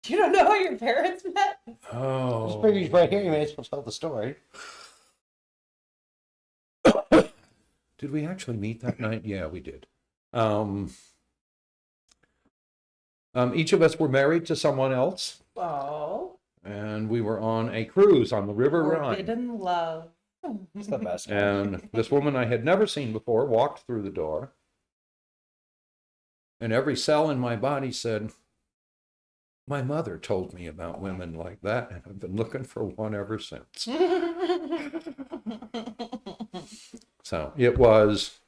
You don't know how your parents met? I just Oh. figured right here you may as well tell the story. Did we actually meet that night? Yeah, we did. Each of us were married to someone else, Oh, and we were on a cruise on the River Rhine. forbidden love. It's the best. And this woman I had never seen before walked through the door, and every cell in my body said, "My mother told me about women like that, and I've been looking for one ever since." So it was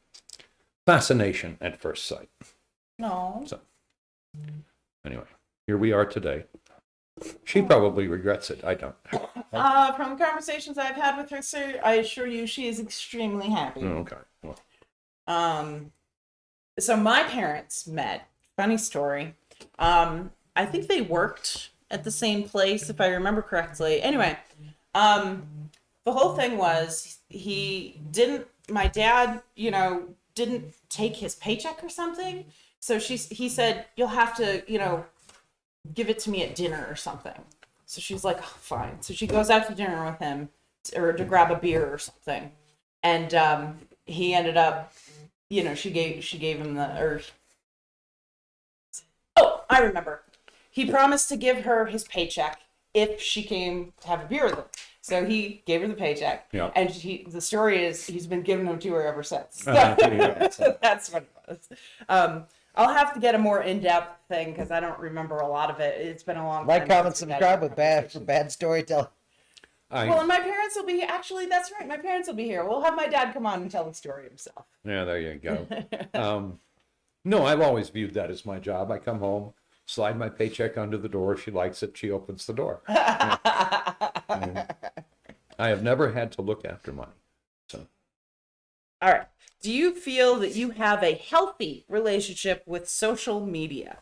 fascination at first sight. No. So anyway, here we are today. She probably regrets it. I don't. From conversations I've had with her, sir, I assure you she is extremely happy. Okay. Well, So my parents met. Funny story. I think they worked at the same place, if I remember correctly. Anyway, the whole thing was my dad, didn't take his paycheck or something. So he said, "You'll have to, give it to me at dinner or something." So she's like, "Oh, fine." So she goes out to dinner with him or to grab a beer or something. And he ended up, she gave him oh, I remember. He promised to give her his paycheck if she came to have a beer with him. So he gave her the paycheck. Yeah. And the story is he's been giving them to her ever since. So Yeah. that's what it was. I'll have to get a more in-depth thing because I don't remember a lot of it. It's been a long time. Like, comment, since we've had subscribe that with bad for conversation. bad storytelling. Well, and my parents will be actually. That's right. My parents will be here. We'll have my dad come on and tell the story himself. Yeah, there you go. No, I've always viewed that as my job. I come home, slide my paycheck under the door. If she likes it, she opens the door. I have never had to look after money. So All right. Do you feel that you have a healthy relationship with social media?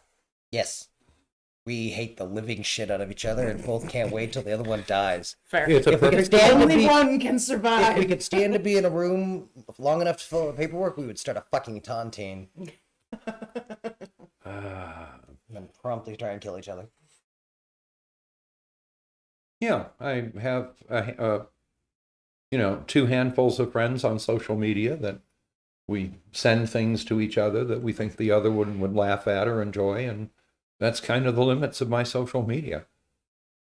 Yes. We hate the living shit out of each other and both can't wait till the other one dies. Fair. it's a If we could perfect. stand to Only be, one can if we survive. could stand to be in a room long enough to fill out paperwork, we would start a fucking taunting and promptly try and kill each other. Yeah, I have, two handfuls of friends on social media that we send things to each other that we think the other one would laugh at or enjoy, and that's kind of the limits of my social media.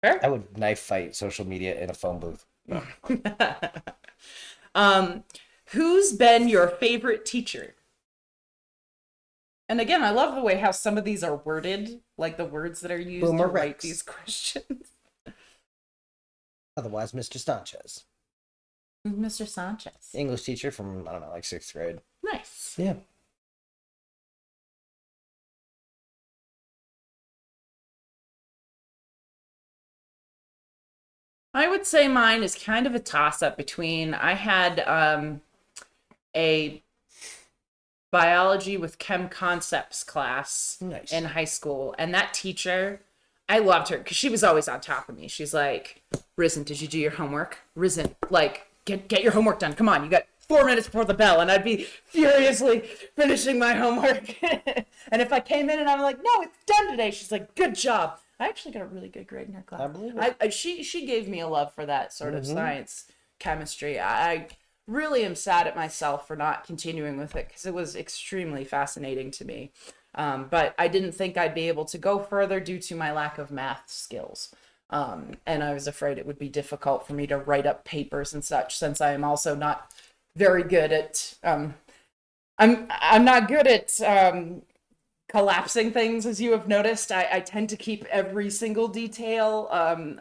I would knife fight social media in a phone booth. Who's been your favorite teacher? And again, I love the way how some of these are worded, like the words that are used to Boomer write Rex. these questions. Otherwise, Mr. Sanchez. Mr. Sanchez. English teacher from, I don't know, like 6th grade. Nice. Yeah. I would say mine is kind of a toss-up between I had a biology with chem concepts class Nice. in high school, and that teacher, I loved her because she was always on top of me. She's like, "Risen, did you do your homework? Risen, like, get your homework done. Come on, you got 4 minutes before the bell." And I'd be furiously finishing my homework. And if I came in and I'm like, "No, it's done today," she's like, "Good job." I actually got a really good grade in her class. I believe it. She gave me a love for that sort of science, chemistry. I really am sad at myself for not continuing with it because it was extremely fascinating to me. But I didn't think I'd be able to go further due to my lack of math skills. And I was afraid it would be difficult for me to write up papers and such, since I am also not very good at I'm not good at collapsing things, as you have noticed. I tend to keep every single detail.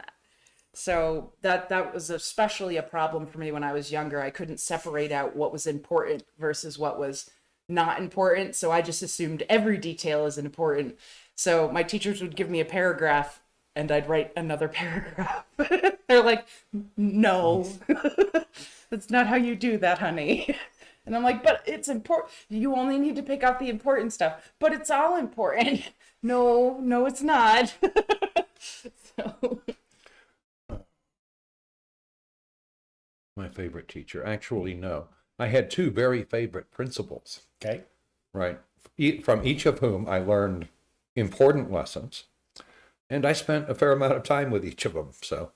So that was especially a problem for me when I was younger. I couldn't separate out what was important versus what was not important. So I just assumed every detail is important. So my teachers would give me a paragraph and I'd write another paragraph. They're like, no, that's not how you do that, honey. And I'm like, but it's important. You only need to pick out the important stuff, but it's all important. No, it's not. So. My favorite teacher. Actually, no. I had two very favorite principals. Okay. Right. From each of whom I learned important lessons. And I spent a fair amount of time with each of them. So,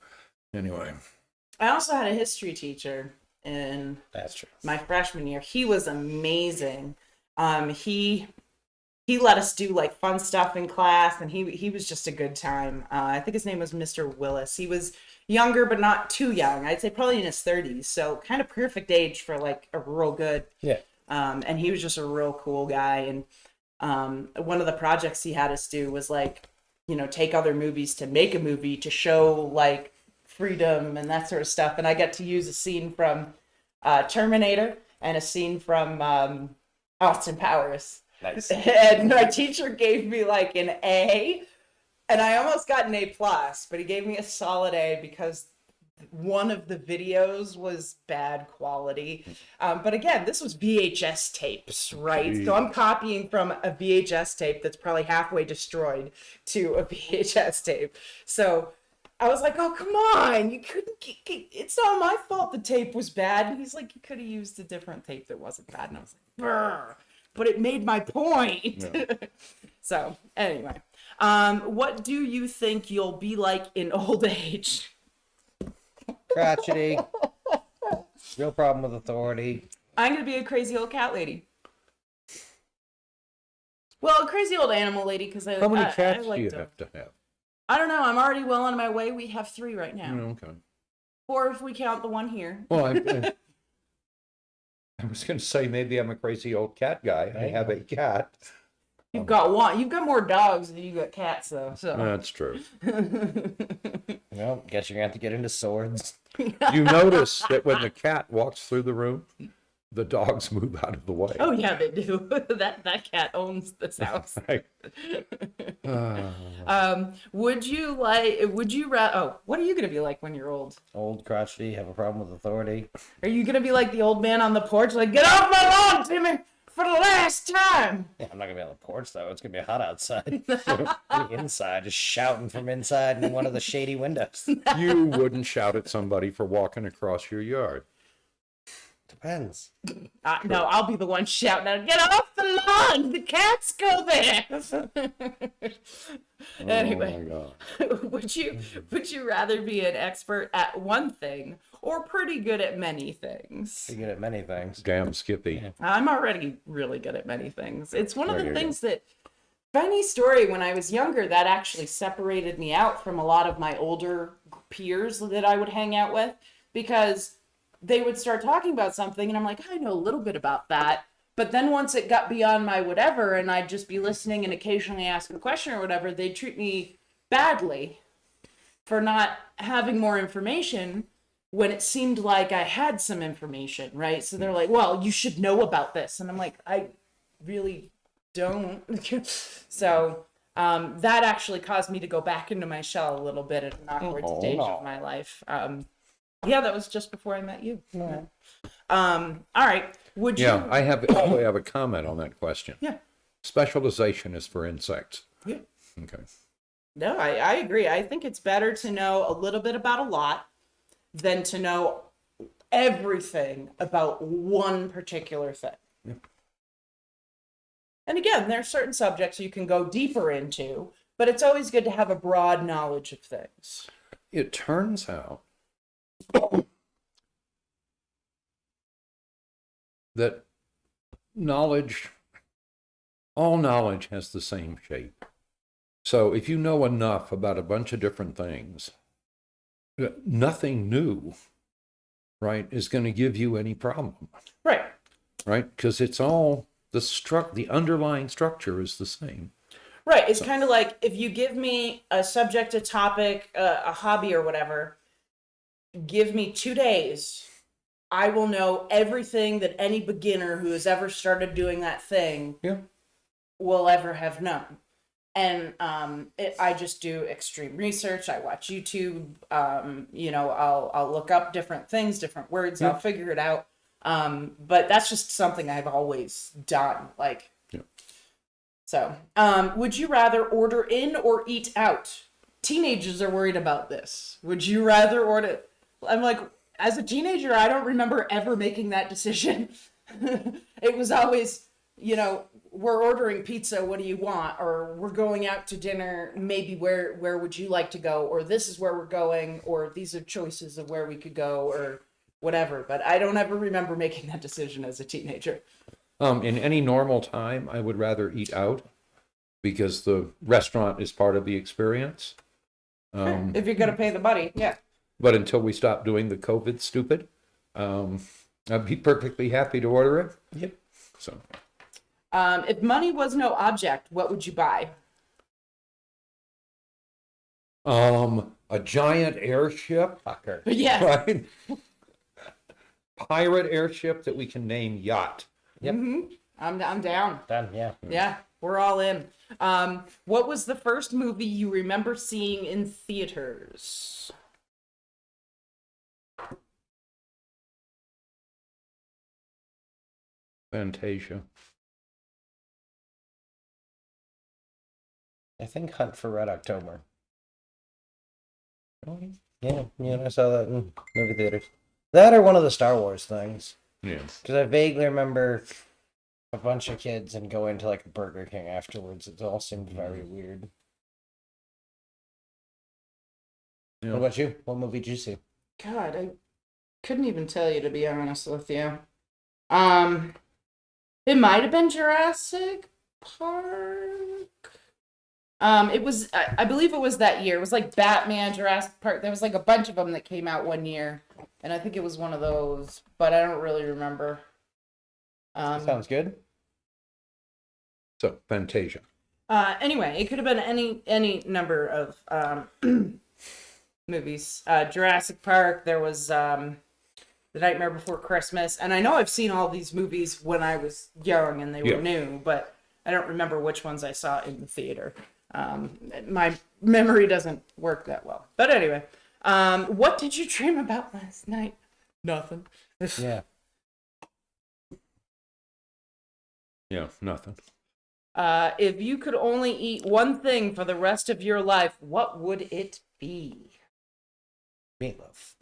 anyway. I also had a history teacher in That's true. my freshman year. He was amazing. He let us do like fun stuff in class, and he was just a good time. I think his name was Mr. Willis. He was younger, but not too young. I'd say probably in his 30s. So kind of perfect age for like a real good. Yeah. And he was just a real cool guy. And one of the projects he had us do was like, take other movies to make a movie to show like freedom and that sort of stuff. And I got to use a scene from Terminator and a scene from Austin Powers. Nice. And my teacher gave me like an A, and I almost got an A plus, but he gave me a solid A because one of the videos was bad quality. But again, this was VHS tapes, right? Jeez. So I'm copying from a VHS tape that's probably halfway destroyed to a VHS tape. So I was like, oh, come on. You couldn't, it's not my fault the tape was bad. And he's like, you could have used a different tape that wasn't bad. And I was like, brr. But it made my point. Yeah. So anyway, what do you think you'll be like in old age? Crotchety. Real problem with authority. I'm gonna be a crazy old cat lady. Well, a crazy old animal lady because How many cats like do you to- have to have? I don't know. I'm already well on my way. We have 3 right now, Okay. 4 if we count the one here. Well, I was going to say maybe I'm a crazy old cat guy. I have a cat. You've got one. You've got more dogs than you got cats, though. So That's true. Well, guess you're gonna have to get into swords. You notice that when the cat walks through the room, the dogs move out of the way. Oh yeah, they do. that cat owns this house. Right. What are you gonna be like when you're old? Old crotchety, have a problem with authority. Are you gonna be like the old man on the porch, like, get off my lawn, Timmy, for the last time? Yeah, I'm not gonna be on the porch though. It's gonna be hot outside. Be inside, just shouting from inside in one of the shady windows. You wouldn't shout at somebody for walking across your yard. Depends. No, I'll be the one shouting out, get off the lawn, the cats go there. Anyway, Oh my God. would you rather be an expert at one thing or pretty good at many things? You're good at many things. Damn Skippy. Yeah. I'm already really good at many things. It's one of There the you things that, funny story, when I was younger, that actually separated me out from a lot of my older peers that I would hang out with, because they would start talking about something and I'm like, I know a little bit about that. But then once it got beyond my whatever and I'd just be listening and occasionally ask a question or whatever, they'd treat me badly for not having more information when it seemed like I had some information, right? So they're like, well, you should know about this. And I'm like, I really don't. So that actually caused me to go back into my shell a little bit at an awkward stage of my life. Yeah, that was just before I met you. No. All right. Would you? Yeah, I actually have a comment on that question. Yeah. Specialization is for insects. Yeah. Okay. No, I agree. I think it's better to know a little bit about a lot than to know everything about one particular thing. Yeah. And again, there are certain subjects you can go deeper into, but it's always good to have a broad knowledge of things. It turns out that all knowledge has the same shape. So if you know enough about a bunch of different things, nothing new, right, is going to give you any problem, Right. right? Because it's all the underlying structure is the same. Right. It's kind of like if you give me a subject, a topic, a hobby or whatever, give me 2 days. I will know everything that any beginner who has ever started doing that thing will ever have known. And I just do extreme research. I watch YouTube. I'll look up different things, different words. I'll figure it out. But that's just something I've always done. So, would you rather order in or eat out? Teenagers are worried about this. Would you rather order? I'm like, as a teenager, I don't remember ever making that decision. It was always, we're ordering pizza. What do you want? Or we're going out to dinner. Maybe where would you like to go? Or this is where we're going. Or these are choices of where we could go or whatever. But I don't ever remember making that decision as a teenager. In any normal time, I would rather eat out because the restaurant is part of the experience. If you're going to pay the money, yeah. But until we stop doing the COVID stupid, I'd be perfectly happy to order it. Yep. So, if money was no object, what would you buy? a giant airship, Fucker. Yeah. right? Pirate airship that we can name yacht. Yep. I'm down. Done. Yeah. Yeah, we're all in. What was the first movie you remember seeing in theaters? Fantasia. I think Hunt for Red October. Yeah, I saw that in movie theaters. That or one of the Star Wars things. Yeah. Because I vaguely remember a bunch of kids and going to like a Burger King afterwards. It all seemed very weird. Yeah. What about you? What movie did you see? God, I couldn't even tell you, to be honest with you. It might have been Jurassic Park. It was, I believe it was that year. It was like Batman, Jurassic Park. There was like a bunch of them that came out one year. And I think it was one of those, but I don't really remember. Sounds good. So, Fantasia. Anyway, it could have been any number of movies. Jurassic Park, there was The Nightmare Before Christmas, and I know I've seen all these movies when I was young and they were new, but I don't remember which ones I saw in the theater. My memory doesn't work that well. But anyway, what did you dream about last night? Nothing. Yeah. Yeah, nothing. If you could only eat one thing for the rest of your life, what would it be? Meatloaf.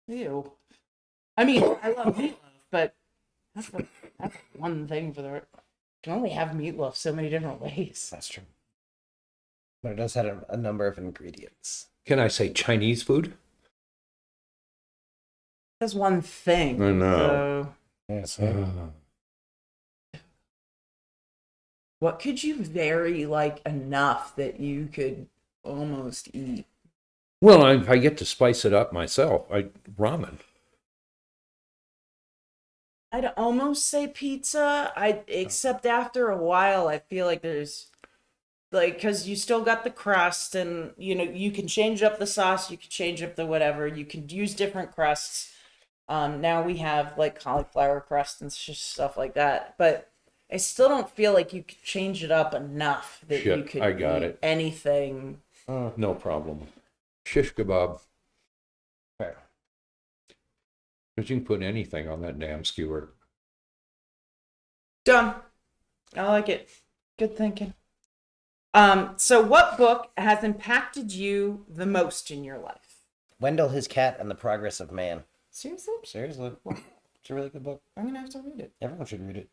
Ew. I mean, I love meatloaf, but that's one thing for the... You can only have meatloaf so many different ways. That's true. But it does have a number of ingredients. Can I say Chinese food? That's one thing. I know. Yes. What could you vary enough that you could almost eat? Well, if I get to spice it up myself, ramen. I'd almost say pizza. Except after a while, I feel like there's because you still got the crust, and you can change up the sauce, you can change up the whatever, you can use different crusts. Now we have cauliflower crust and stuff like that, but I still don't feel like you could change it up enough that you could eat anything. No problem. Shish kebab. Fair. Because you can put anything on that damn skewer. Done. I like it. Good thinking. So what book has impacted you the most in your life? Wendell, His Cat, and the Progress of Man. Seriously? Seriously. It's a really good book. I'm gonna have to read it. Everyone should read it.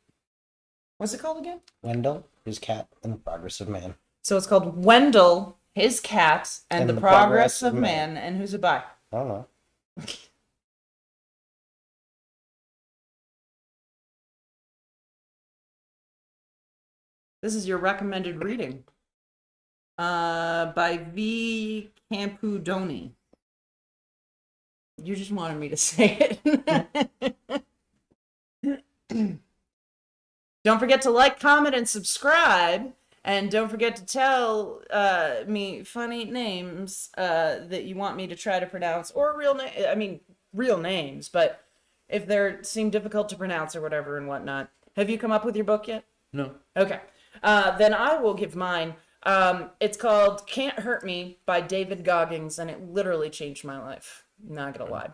What's it called again? Wendell, His Cat, and the Progress of Man. So it's called Wendell, His Cat, and the Progress of Man. And who's it by? I don't know. This is your recommended reading. By V. Campudoni. You just wanted me to say it. Don't forget to like, comment, and subscribe. And don't forget to tell me funny names that you want me to try to pronounce, or real names, but if they seem difficult to pronounce or whatever and whatnot. Have you come up with your book yet? No. Okay. Then I will give mine. It's called Can't Hurt Me by David Goggins, and it literally changed my life. Not gonna lie.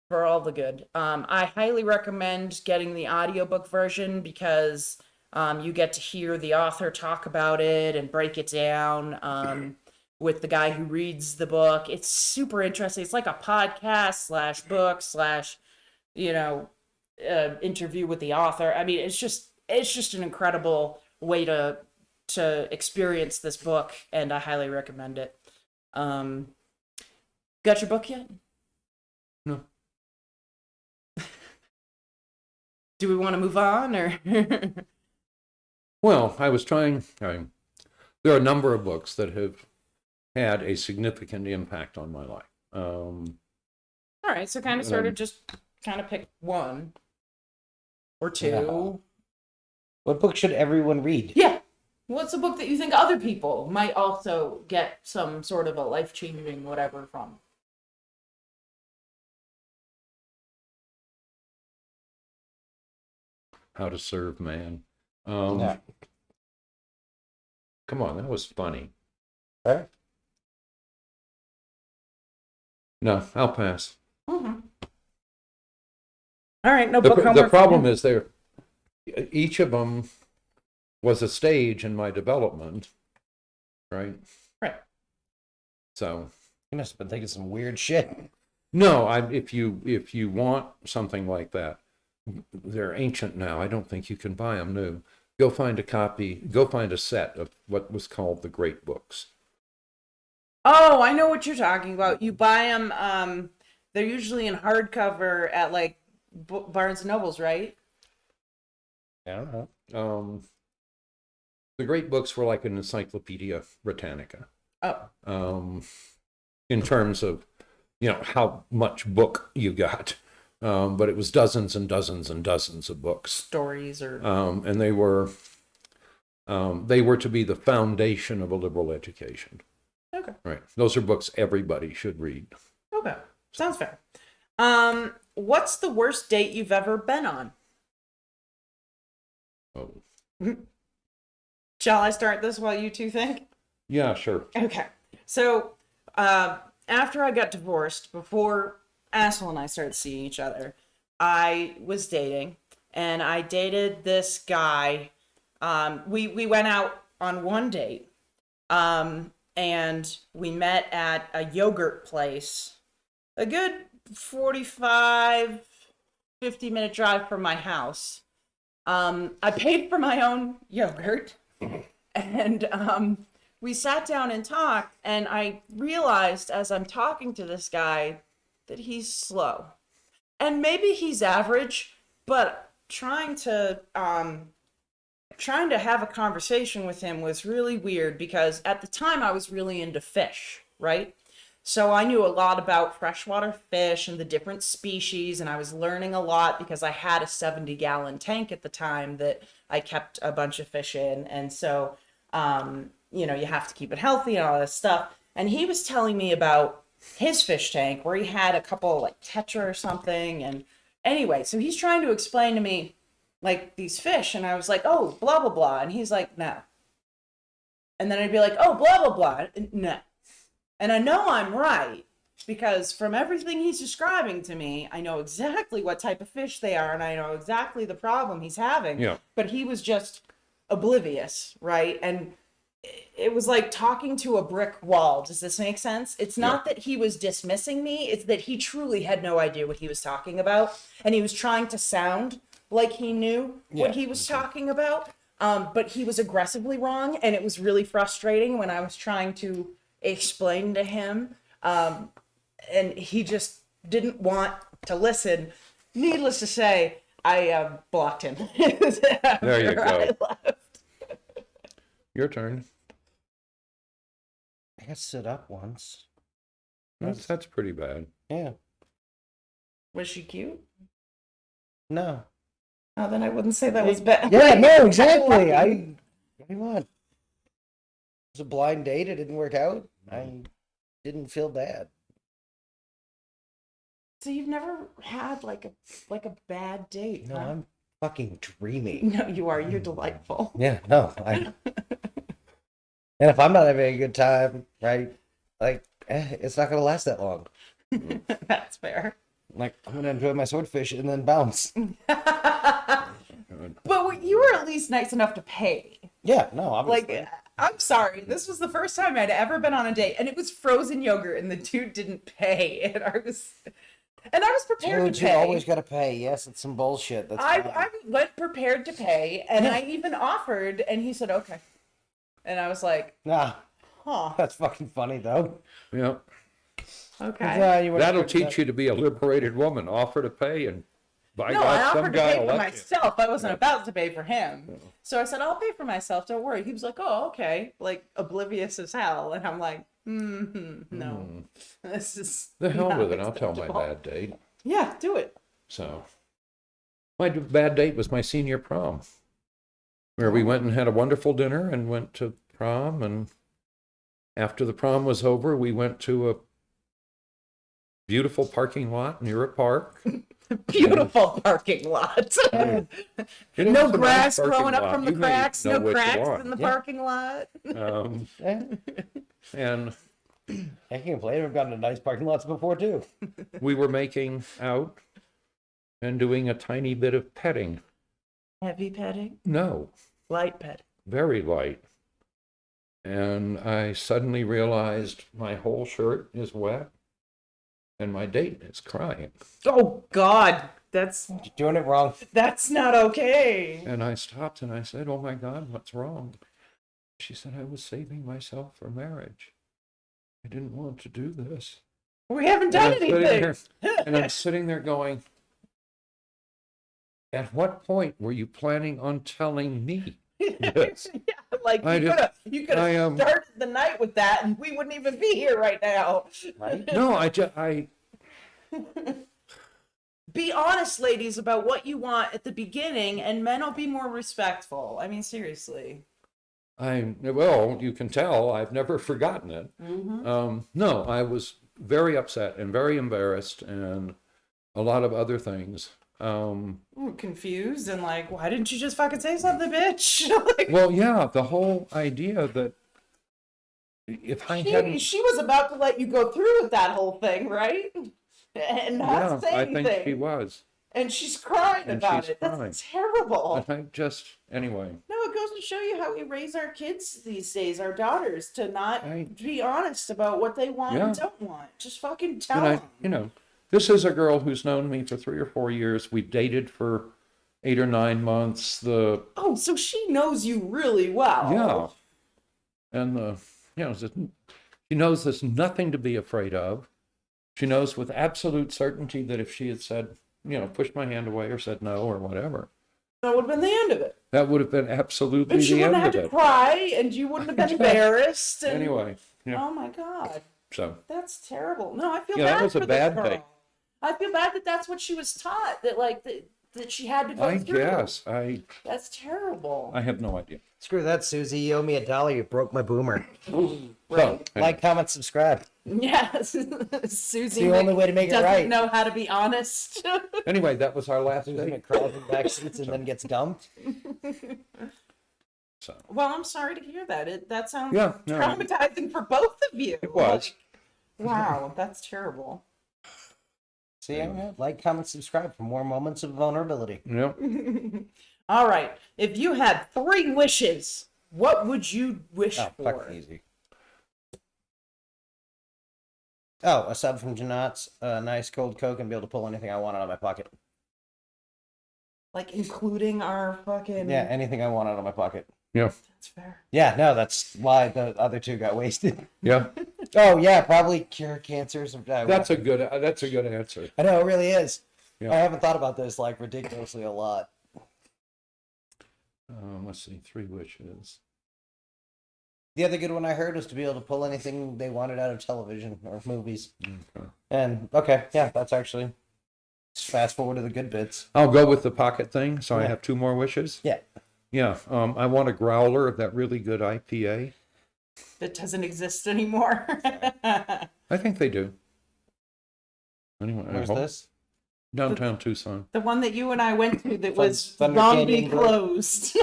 For all the good. I highly recommend getting the audiobook version because you get to hear the author talk about it and break it down with the guy who reads the book. It's super interesting. It's like a podcast / book / interview with the author. I mean, it's just an incredible way to experience this book, and I highly recommend it. Got your book yet? No. Do we want to move on, or? Well, I was trying. There are a number of books that have had a significant impact on my life. All right, so kind of just pick one or two. Yeah. What book should everyone read? Yeah. What's a book that you think other people might also get some sort of a life-changing whatever from? How to Serve Man. Yeah. Come on, that was funny. Okay. No, I'll pass. Mm-hmm. All right, no The book homework. the problem is each of them was a stage in my development, right? Right. So You must have been thinking some weird shit. no, if you want something like that, they're ancient now. I don't think you can buy them new. Go find a copy. Go find a set of what was called the Great Books. Oh, I know what you're talking about. You buy them. They're usually in hardcover at like Barnes and Nobles, right? I don't know. The Great Books were like an Encyclopedia Britannica. Oh. In terms of, how much book you got. But it was dozens and dozens and dozens of books. Stories or... And they were to be the foundation of a liberal education. Okay. Right. Those are books everybody should read. Okay. Sounds fair. What's the worst date you've ever been on? Oh. Shall I start this while you two think? Yeah, sure. Okay. So, after I got divorced, before Asshole and I started seeing each other, I was dating, and I dated this guy. We went out on one date, and we met at a yogurt place, a good 45, 50-minute drive from my house. I paid for my own yogurt, and we sat down and talked, and I realized as I'm talking to this guy that he's slow. And maybe he's average, but trying to have a conversation with him was really weird because at the time I was really into fish, right? So I knew a lot about freshwater fish and the different species, and I was learning a lot because I had a 70-gallon tank at the time that I kept a bunch of fish in. And so, you have to keep it healthy and all this stuff. And he was telling me about his fish tank where he had a couple like tetra or something. And anyway, so he's trying to explain to me like these fish, and I was like, oh, blah blah blah, and he's like, no. And then I'd be like, oh, blah blah blah, no. And I know I'm right because from everything he's describing to me, I know exactly what type of fish they are, and I know exactly the problem he's having. Yeah. But he was just oblivious, right? And it was like talking to a brick wall. Does this make sense? It's not that he was dismissing me. It's that he truly had no idea what he was talking about. And he was trying to sound like he knew what he was talking about. But he was aggressively wrong. And it was really frustrating when I was trying to explain to him. And he just didn't want to listen. Needless to say, I blocked him. There you go. I left. Your turn. I got stood up once. That's pretty bad. Yeah. Was she cute? No. Oh, then I wouldn't say that was bad. Yeah, no, exactly. Come on. It was a blind date. It didn't work out. I didn't feel bad. So you've never had like a bad date? No, huh? I'm fucking dreaming. No, you are. You're delightful. Yeah, no. And if I'm not having a good time, right, like, it's not going to last that long. That's fair. Like, I'm going to enjoy my swordfish and then bounce. But you were at least nice enough to pay. Yeah, no, obviously. Like, I'm sorry. This was the first time I'd ever been on a date, and it was frozen yogurt, and the dude didn't pay, and I was prepared Dude, to you pay. always got to pay. Yes, it's some bullshit. That's fine. I went prepared to pay, and I even offered, and he said okay, and I was like, Nah, huh, that's fucking funny, though. Yeah. okay. Yeah, you That'll teach you to be a liberated woman. Offer to pay, and by No, I God, some offered to guy pay will for let you. myself. I wasn't about to pay for him. So I said, I'll pay for myself. Don't worry. He was like, oh, okay. Like, oblivious as hell. And I'm like, no. This is The hell not with it. I'll tell my acceptable. bad date. Yeah, do it. So, my bad date was my senior prom, where we went and had a wonderful dinner and went to prom. And after the prom was over, we went to a beautiful parking lot near a park. Beautiful parking lot. It No was a nice grass parking growing up lot. from the You may cracks. know No what you cracks want. in the Yeah. parking lot. Yeah. And I can't complain. We've gotten to nice parking lots before, too. we were making out and doing a tiny bit of petting. Heavy petting, No, light petting. very light. And I suddenly realized my whole shirt is wet and my date is crying. Oh God, that's You're doing it wrong. not okay. And I stopped and I said, "Oh my God, what's wrong?" She said, "I was saving myself for marriage. I didn't want to do this." We haven't And done I'm sitting anything. there, and I'm sitting there going, "At what point were you planning on telling me this?" Yeah, like you could I, have started the night with that, and we wouldn't even be here right now. Right? No, I Be honest, ladies, about what you want at the beginning, and men will be more respectful. I mean, seriously. well, you can tell I've never forgotten it. No, I was very upset and very embarrassed and a lot of other things. Confused and like, why didn't you just fucking say something, bitch? Like, Well, yeah, the whole idea that if I hadn't, she was about to let you go through with that whole thing, right? And not yeah, say I anything. think she was. And she's crying And about she's it. crying. That's terrible. And I just, anyway, No, it goes to show you how we raise our kids these days, our daughters, to not be honest about what they want and Yeah. don't want. Just fucking tell and them. this is a girl who's known me for 3 or 4 years. We dated for 8 or 9 months. Oh, so she knows you really well. Yeah. And she knows there's nothing to be afraid of. She knows with absolute certainty that if she had said, pushed my hand away or said no or whatever, That would have been the end of it. that would have been absolutely And she the wouldn't end have of to it. cry, and you wouldn't have been embarrassed. And... Anyway, yeah. Oh my God. So, That's terrible. No, I feel Yeah, bad that was for a this bad girl. day. I feel bad that that's what she was taught. That like that she had to go I through. guess That's terrible. I have no idea. Screw that, Susie. You owe me $1. You broke my boomer. So, Like, comment, subscribe. Yes, Susie. It's the only way to make it doesn't right. know how to be honest. anyway, that was our last Susan date. crawls in back seats and then gets dumped. So, Well, I'm sorry to hear that. That sounds Yeah, no. traumatizing for both of you. it was. Wow, that's terrible. See, like, comment, subscribe for more moments of vulnerability. Yeah. All right. If you had 3 wishes, what would you wish Oh, for? fucking easy. Oh, a sub from Janot's, a nice cold Coke, and be able to pull anything I want out of my pocket. Like including our fucking. Yeah, anything I want out of my pocket. Yeah. That's fair. Yeah, no, that's why the other 2 got wasted. Yeah. Oh, yeah, probably cure cancers. That's a good answer. I know, it really is. Yeah. I haven't thought about this, like, ridiculously a lot. Let's see, 3 wishes. The other good one I heard was to be able to pull anything they wanted out of television or movies. Okay. And, okay, yeah, that's actually Just fast forward to the good bits. I'll go with the pocket thing. So I Yeah. have 2 more wishes. Yeah. Yeah. I want a growler of that really good IPA. That doesn't exist anymore. I think they do. Anyway, I Where's hope. this? Downtown Tucson. The one that you and I went to that was Thunder zombie Canyon Grill? closed.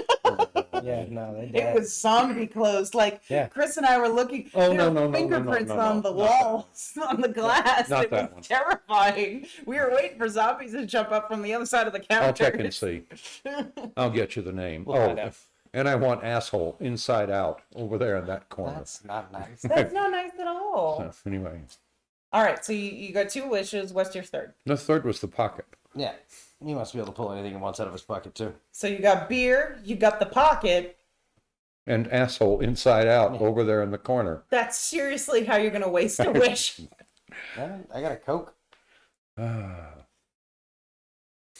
Yeah, no, they It was zombie closed. Like Yeah. Chris and I were looking. Oh, there no, were no, no, no, fingerprints no, no, on no, the not that walls, on the glass. Not it that was one. terrifying. We were waiting for zombies to jump up from the other side of the counter. I'll check and see. I'll get you the name. We'll find out. And I want asshole inside out over there in that corner. That's not nice. That's not nice at all. So, anyway, All right, so you got 2 wishes. What's your third? the third was the pocket. Yeah. He must be able to pull anything he wants out of his pocket, too. So you got beer, you got the pocket. And asshole inside out over there in the corner. That's seriously how you're going to waste a wish. I got a Coke and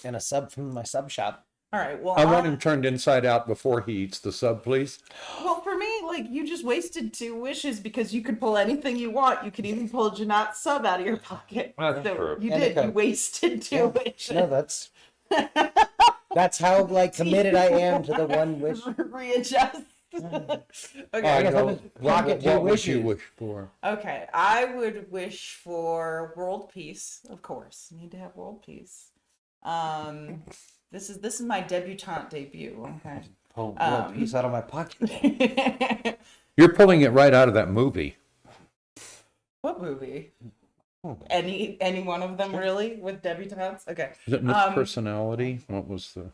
a sub from my sub shop. All right, well, I want him turned inside out before he eats the sub, please. Well, for me, like, you just wasted 2 wishes because you could pull anything you want. You could even pull a Janat sub out of your pocket. That's So true. you And a did. You Coke. wasted 2 wishes. No, that's how, like, committed I am to the one wish. Readjust. I Okay. know. Rocket What two would you wishes. wish for? Okay. I would wish for world peace, of course. Need to have world peace. This is my debutante debut. Okay. Pull one piece out of my pocket. You're pulling it right out of that movie. What movie? Any one of them really with debutantes? Okay. Is it Miss Personality? What was the...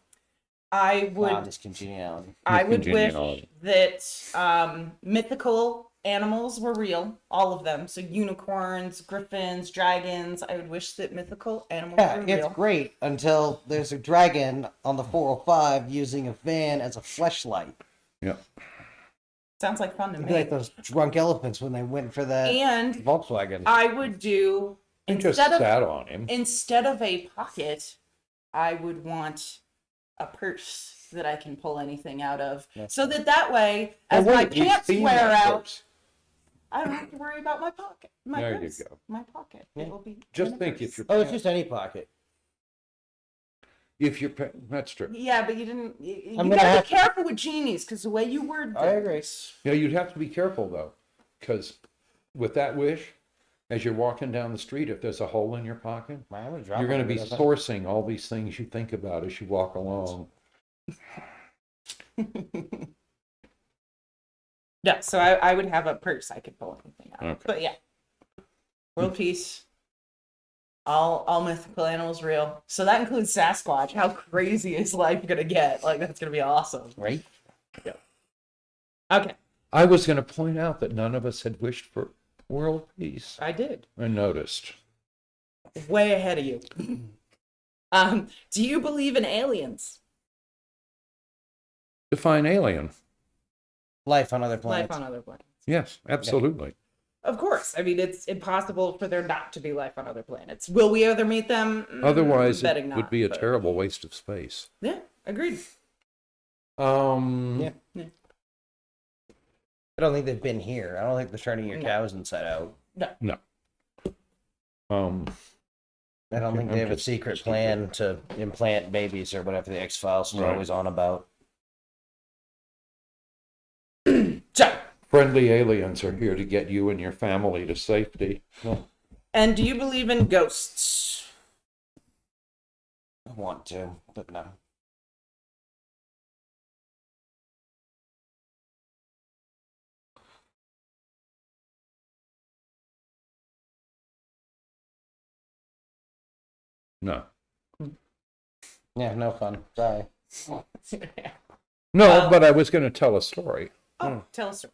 I would Discongeniality. I would wish Congeniality. that mythical animals were real, all of them. So unicorns, griffins, dragons. I would wish that mythical animals Yeah, were it's real. great until there's a dragon on the 405 using a van as a fleshlight. Yeah. Sounds like fun to It'd me. be like those drunk elephants when they went for that And Volkswagen. I would do It just instead sat on him. of a pocket, I would want a purse that I can pull anything out of, so that way, as Well, my wait, we've pants seen wear that out, first. I don't have to worry about my pocket. My There you purse, go. my pocket. Yeah. It will be. Just in a think purse. if you're... Oh, it's just any pocket. If you're... That's true. Yeah, but you didn't. You I'm gotta gonna be have to- careful with genies because the way you word I agree. things. Yeah, you'd have to be careful, though, because with that wish, as you're walking down the street, if there's a hole in your pocket, I'm gonna drop you're going to it, be I think. sourcing all these things you think about as you walk along. Yeah, so I would have a purse I could pull anything out. Okay. But yeah, world peace. All mythical animals real. So that includes Sasquatch. How crazy is life gonna get? Like that's gonna be awesome. Right? Okay, I was going to point out that none of us had wished for world peace. I did. I noticed. Way ahead of you. Do you believe in aliens? Define alien. Life on other planets. Life on other planets. Yes, absolutely. Of course. I mean, it's impossible for there not to be life on other planets. Will we ever meet them? Otherwise, it Betting would not, be a but- terrible waste of space. Yeah, agreed. Yeah. I don't think they've been here. I don't think they're turning your No. cows inside out. No. Um, I don't think I'm they have a just secret stupid. plan to implant babies or whatever the X-Files is Right. always on about. So, friendly aliens are here to get you and your family to safety. and do you believe in ghosts? I want to, but no. No. Yeah, no fun. Sorry. No, but I was going to tell a story. Oh, tell us.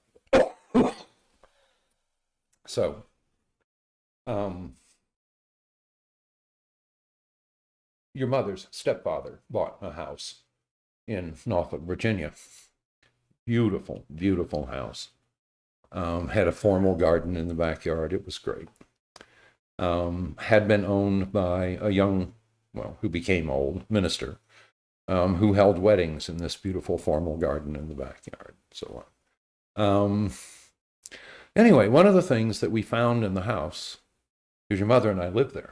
So, your mother's stepfather bought a house in Norfolk, Virginia. Beautiful, beautiful house. Had a formal garden in the backyard. It was great. Had been owned by a young, well, who became old minister, who held weddings in this beautiful formal garden in the backyard. So on. Anyway, one of the things that we found in the house, because your mother and I lived there,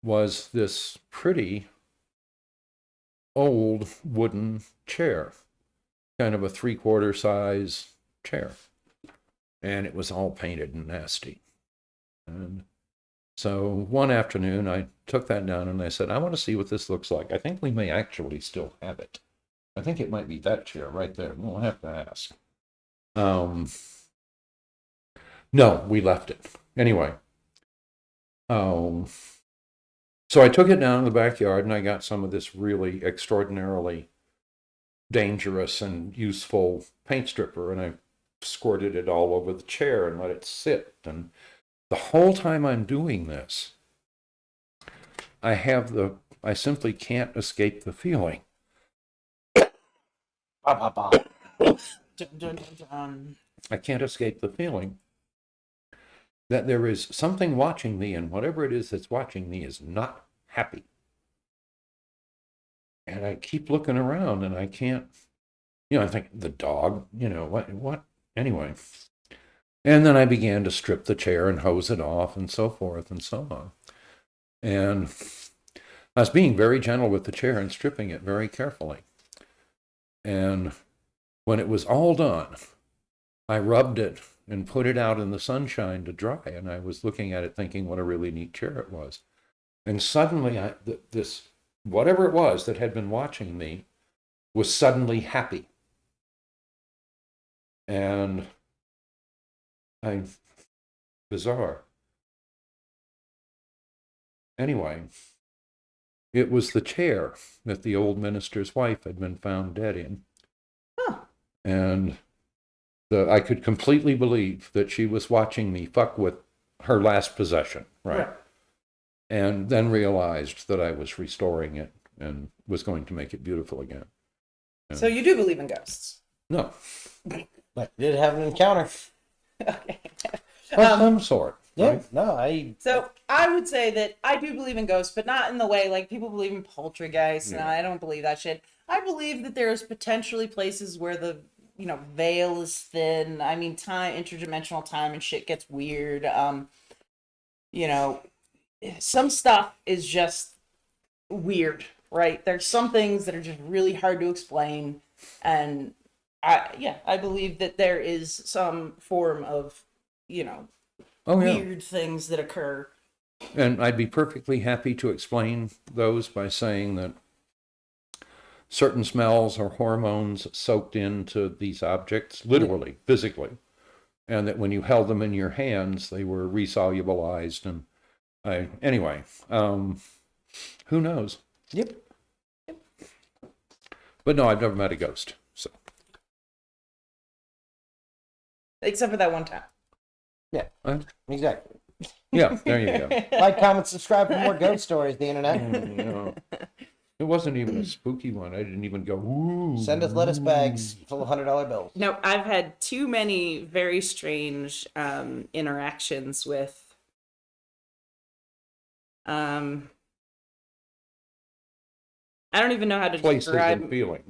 was this pretty old wooden chair, kind of a 3/4 size chair. And it was all painted and nasty. And so one afternoon I took that down and I said, I want to see what this looks like. I think we may actually still have it. I think it might be that chair right there. We'll have to ask. No, we left it. Anyway. So I took it down in the backyard and I got some of this really extraordinarily dangerous and useful paint stripper, and I squirted it all over the chair and let it sit. And the whole time I'm doing this, I simply can't escape the feeling. I can't escape the feeling that there is something watching me, and whatever it is that's watching me is not happy. And I keep looking around and I can't, I think the dog, what, anyway. And then I began to strip the chair and hose it off and so forth and so on. And I was being very gentle with the chair and stripping it very carefully. And when it was all done, I rubbed it and put it out in the sunshine to dry, and I was looking at it thinking what a really neat chair it was. And suddenly, this whatever it was that had been watching me was suddenly happy. And bizarre. Anyway, it was the chair that the old minister's wife had been found dead in. Huh. And I could completely believe that she was watching me fuck with her last possession, right? And then realized that I was restoring it and was going to make it beautiful again. So you do believe in ghosts? No. But did have an encounter. Okay. Of some sort. Yeah, Right? no, So I would say that I do believe in ghosts, but not in the way like people believe in poltergeists. Yeah. No, I don't believe that shit. I believe that there's potentially places where the veil is thin. I mean, interdimensional time and shit gets weird. Some stuff is just weird, right? There's some things that are just really hard to explain, and I believe that there is some form of weird things that occur. And I'd be perfectly happy to explain those by saying that certain smells or hormones soaked into these objects, literally, physically, and that when you held them in your hands, they were resolubilized. And anyway, who knows? Yep. But no, I've never met a ghost. So Except for that one time. Yeah, exactly. yeah, there you go. Like, comment, subscribe for more ghost stories, the internet. No. It wasn't even a spooky one. I didn't even go, ooh. Send us lettuce bags full of $100 bills. No, I've had too many very strange interactions with I don't even know how to places describe and feelings.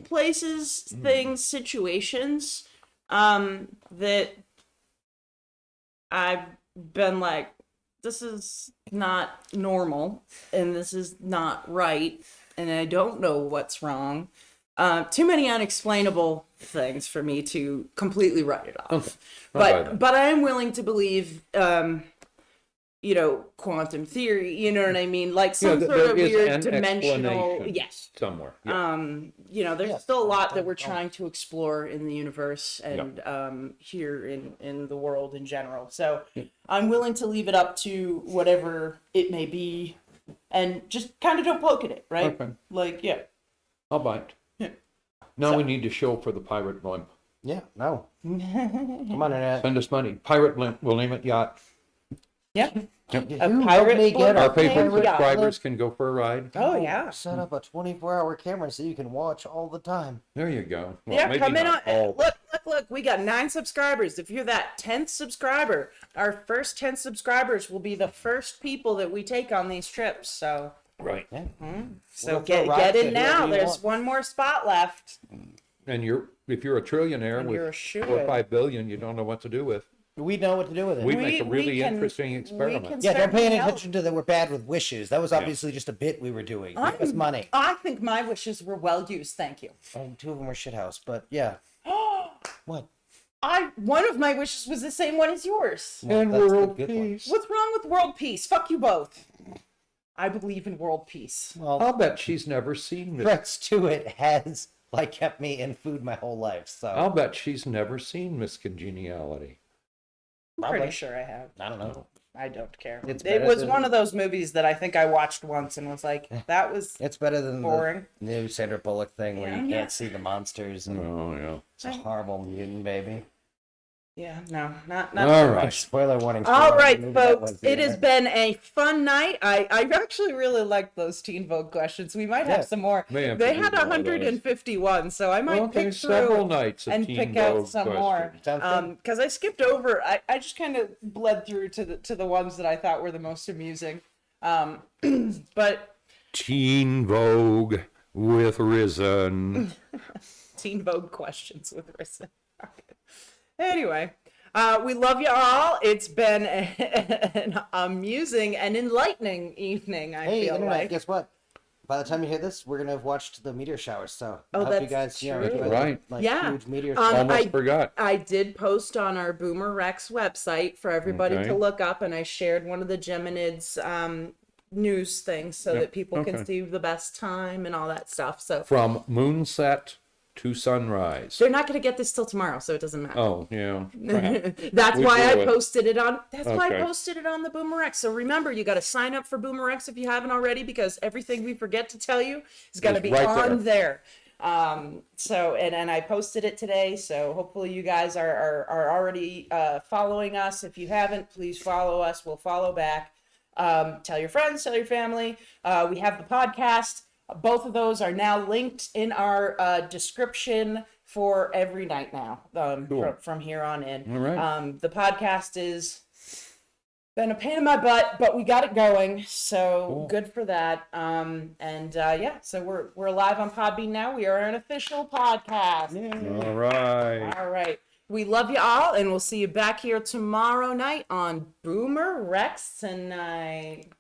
Places, things, situations that I've been like, this is not normal and this is not right and I don't know what's wrong. Too many unexplainable things for me to completely write it off. Okay. But I am willing to believe quantum theory, you know what I mean? Like some sort of weird dimensional, yes. Somewhere. Yeah. There's still a lot that we're trying to explore in the universe and here in the world in general. So I'm willing to leave it up to whatever it may be and just kind of don't poke at it, right? Okay. Like, yeah. I'll bite. Yeah. Now we need to show for the pirate blimp. Yeah, no. Come on, internet. Send us money. Pirate blimp. We'll name it Yacht. Yeah. Yep. Who pirate helped me get Our a favorite pirate subscribers can go for a ride. Oh, yeah. Set up a 24-hour camera so you can watch all the time. There you go. Well, Yeah, maybe come in on. not all. Look. We got 9 subscribers. If you're that 10th subscriber, our first 10 subscribers will be the first people that we take on these trips. So, Right. Yeah. so We'll throw get rocks in at now. whoever you There's want. one more spot left. And if you're a trillionaire And you're a with shoo-in. 4 or 5 billion, you don't know what to do with. We know what to do with it. We make a we really can- interesting we experiment. can- Yeah, don't pay any Certainly help. attention to that we're bad with wishes. That was obviously just a bit we were doing. Give us money. I think my wishes were well used, thank you. Two of them were shithouse, but yeah. What? One of my wishes was the same one as yours. And That's the world good one. peace. What's wrong with world peace? Fuck you both. I believe in world peace. Well, I'll bet she's never seen this. threats to it has like kept me in food my whole life. So I'll bet she's never seen Miss Congeniality. I'm Probably. pretty sure I have. I don't know. I don't care. It's It better was than- one of those movies that I think I watched once and was like, that was It's better than boring. the new Sandra Bullock thing where you Yeah. can't see the monsters and Oh, yeah. it's a horrible mutant baby. Yeah, no, not All so right. much. Spoiler warning. All spoiler right, movie that was folks. the It has internet. been a fun night. I actually really like those Teen Vogue questions. We might have Yeah. some more. May have to They do had more of those. 151, so I might Okay, pick several through nights of and Teen pick out Vogue some more. questions. Sounds good. Because I skipped over. I just kind of bled through to the ones that I thought were the most amusing. But Teen Vogue with Risen. Teen Vogue questions with Risen. Anyway, we love you all. It's been an amusing and enlightening evening, I Hey, feel internet, like. guess what? By the time you hear this, we're gonna have watched the meteor showers. So Oh, I hope you that's guys, true. enjoy the, Right. like Yeah. huge meteor Um, showers. Almost I- forgot. I did post on our Boomer Rex website for everybody Okay. to look up, and I shared one of the Geminids news things so Yep, that people can okay. see the best time and all that stuff. So From moonset to sunrise. they're not going to get this till tomorrow, so it doesn't matter. Oh, yeah. crap. That's We why I blew it. posted it on. That's why I Okay. posted it on the BoomerX. So remember, you got to sign up for BoomerX if you haven't already, because everything we forget to tell you is going to It's be right on there. So and I posted it today. So hopefully you guys are already following us. If you haven't, please follow us. We'll follow back. Tell your friends, tell your family. We have the podcast. Both of those are now linked in our description for every night now, Cool. from here on in. All right. The podcast is been a pain in my butt, but we got it going, so Cool. good for that. Yeah, so we're live on Podbean now. We are an official podcast. All right. All right. We love you all, and we'll see you back here tomorrow night on Boomer Rex Tonight.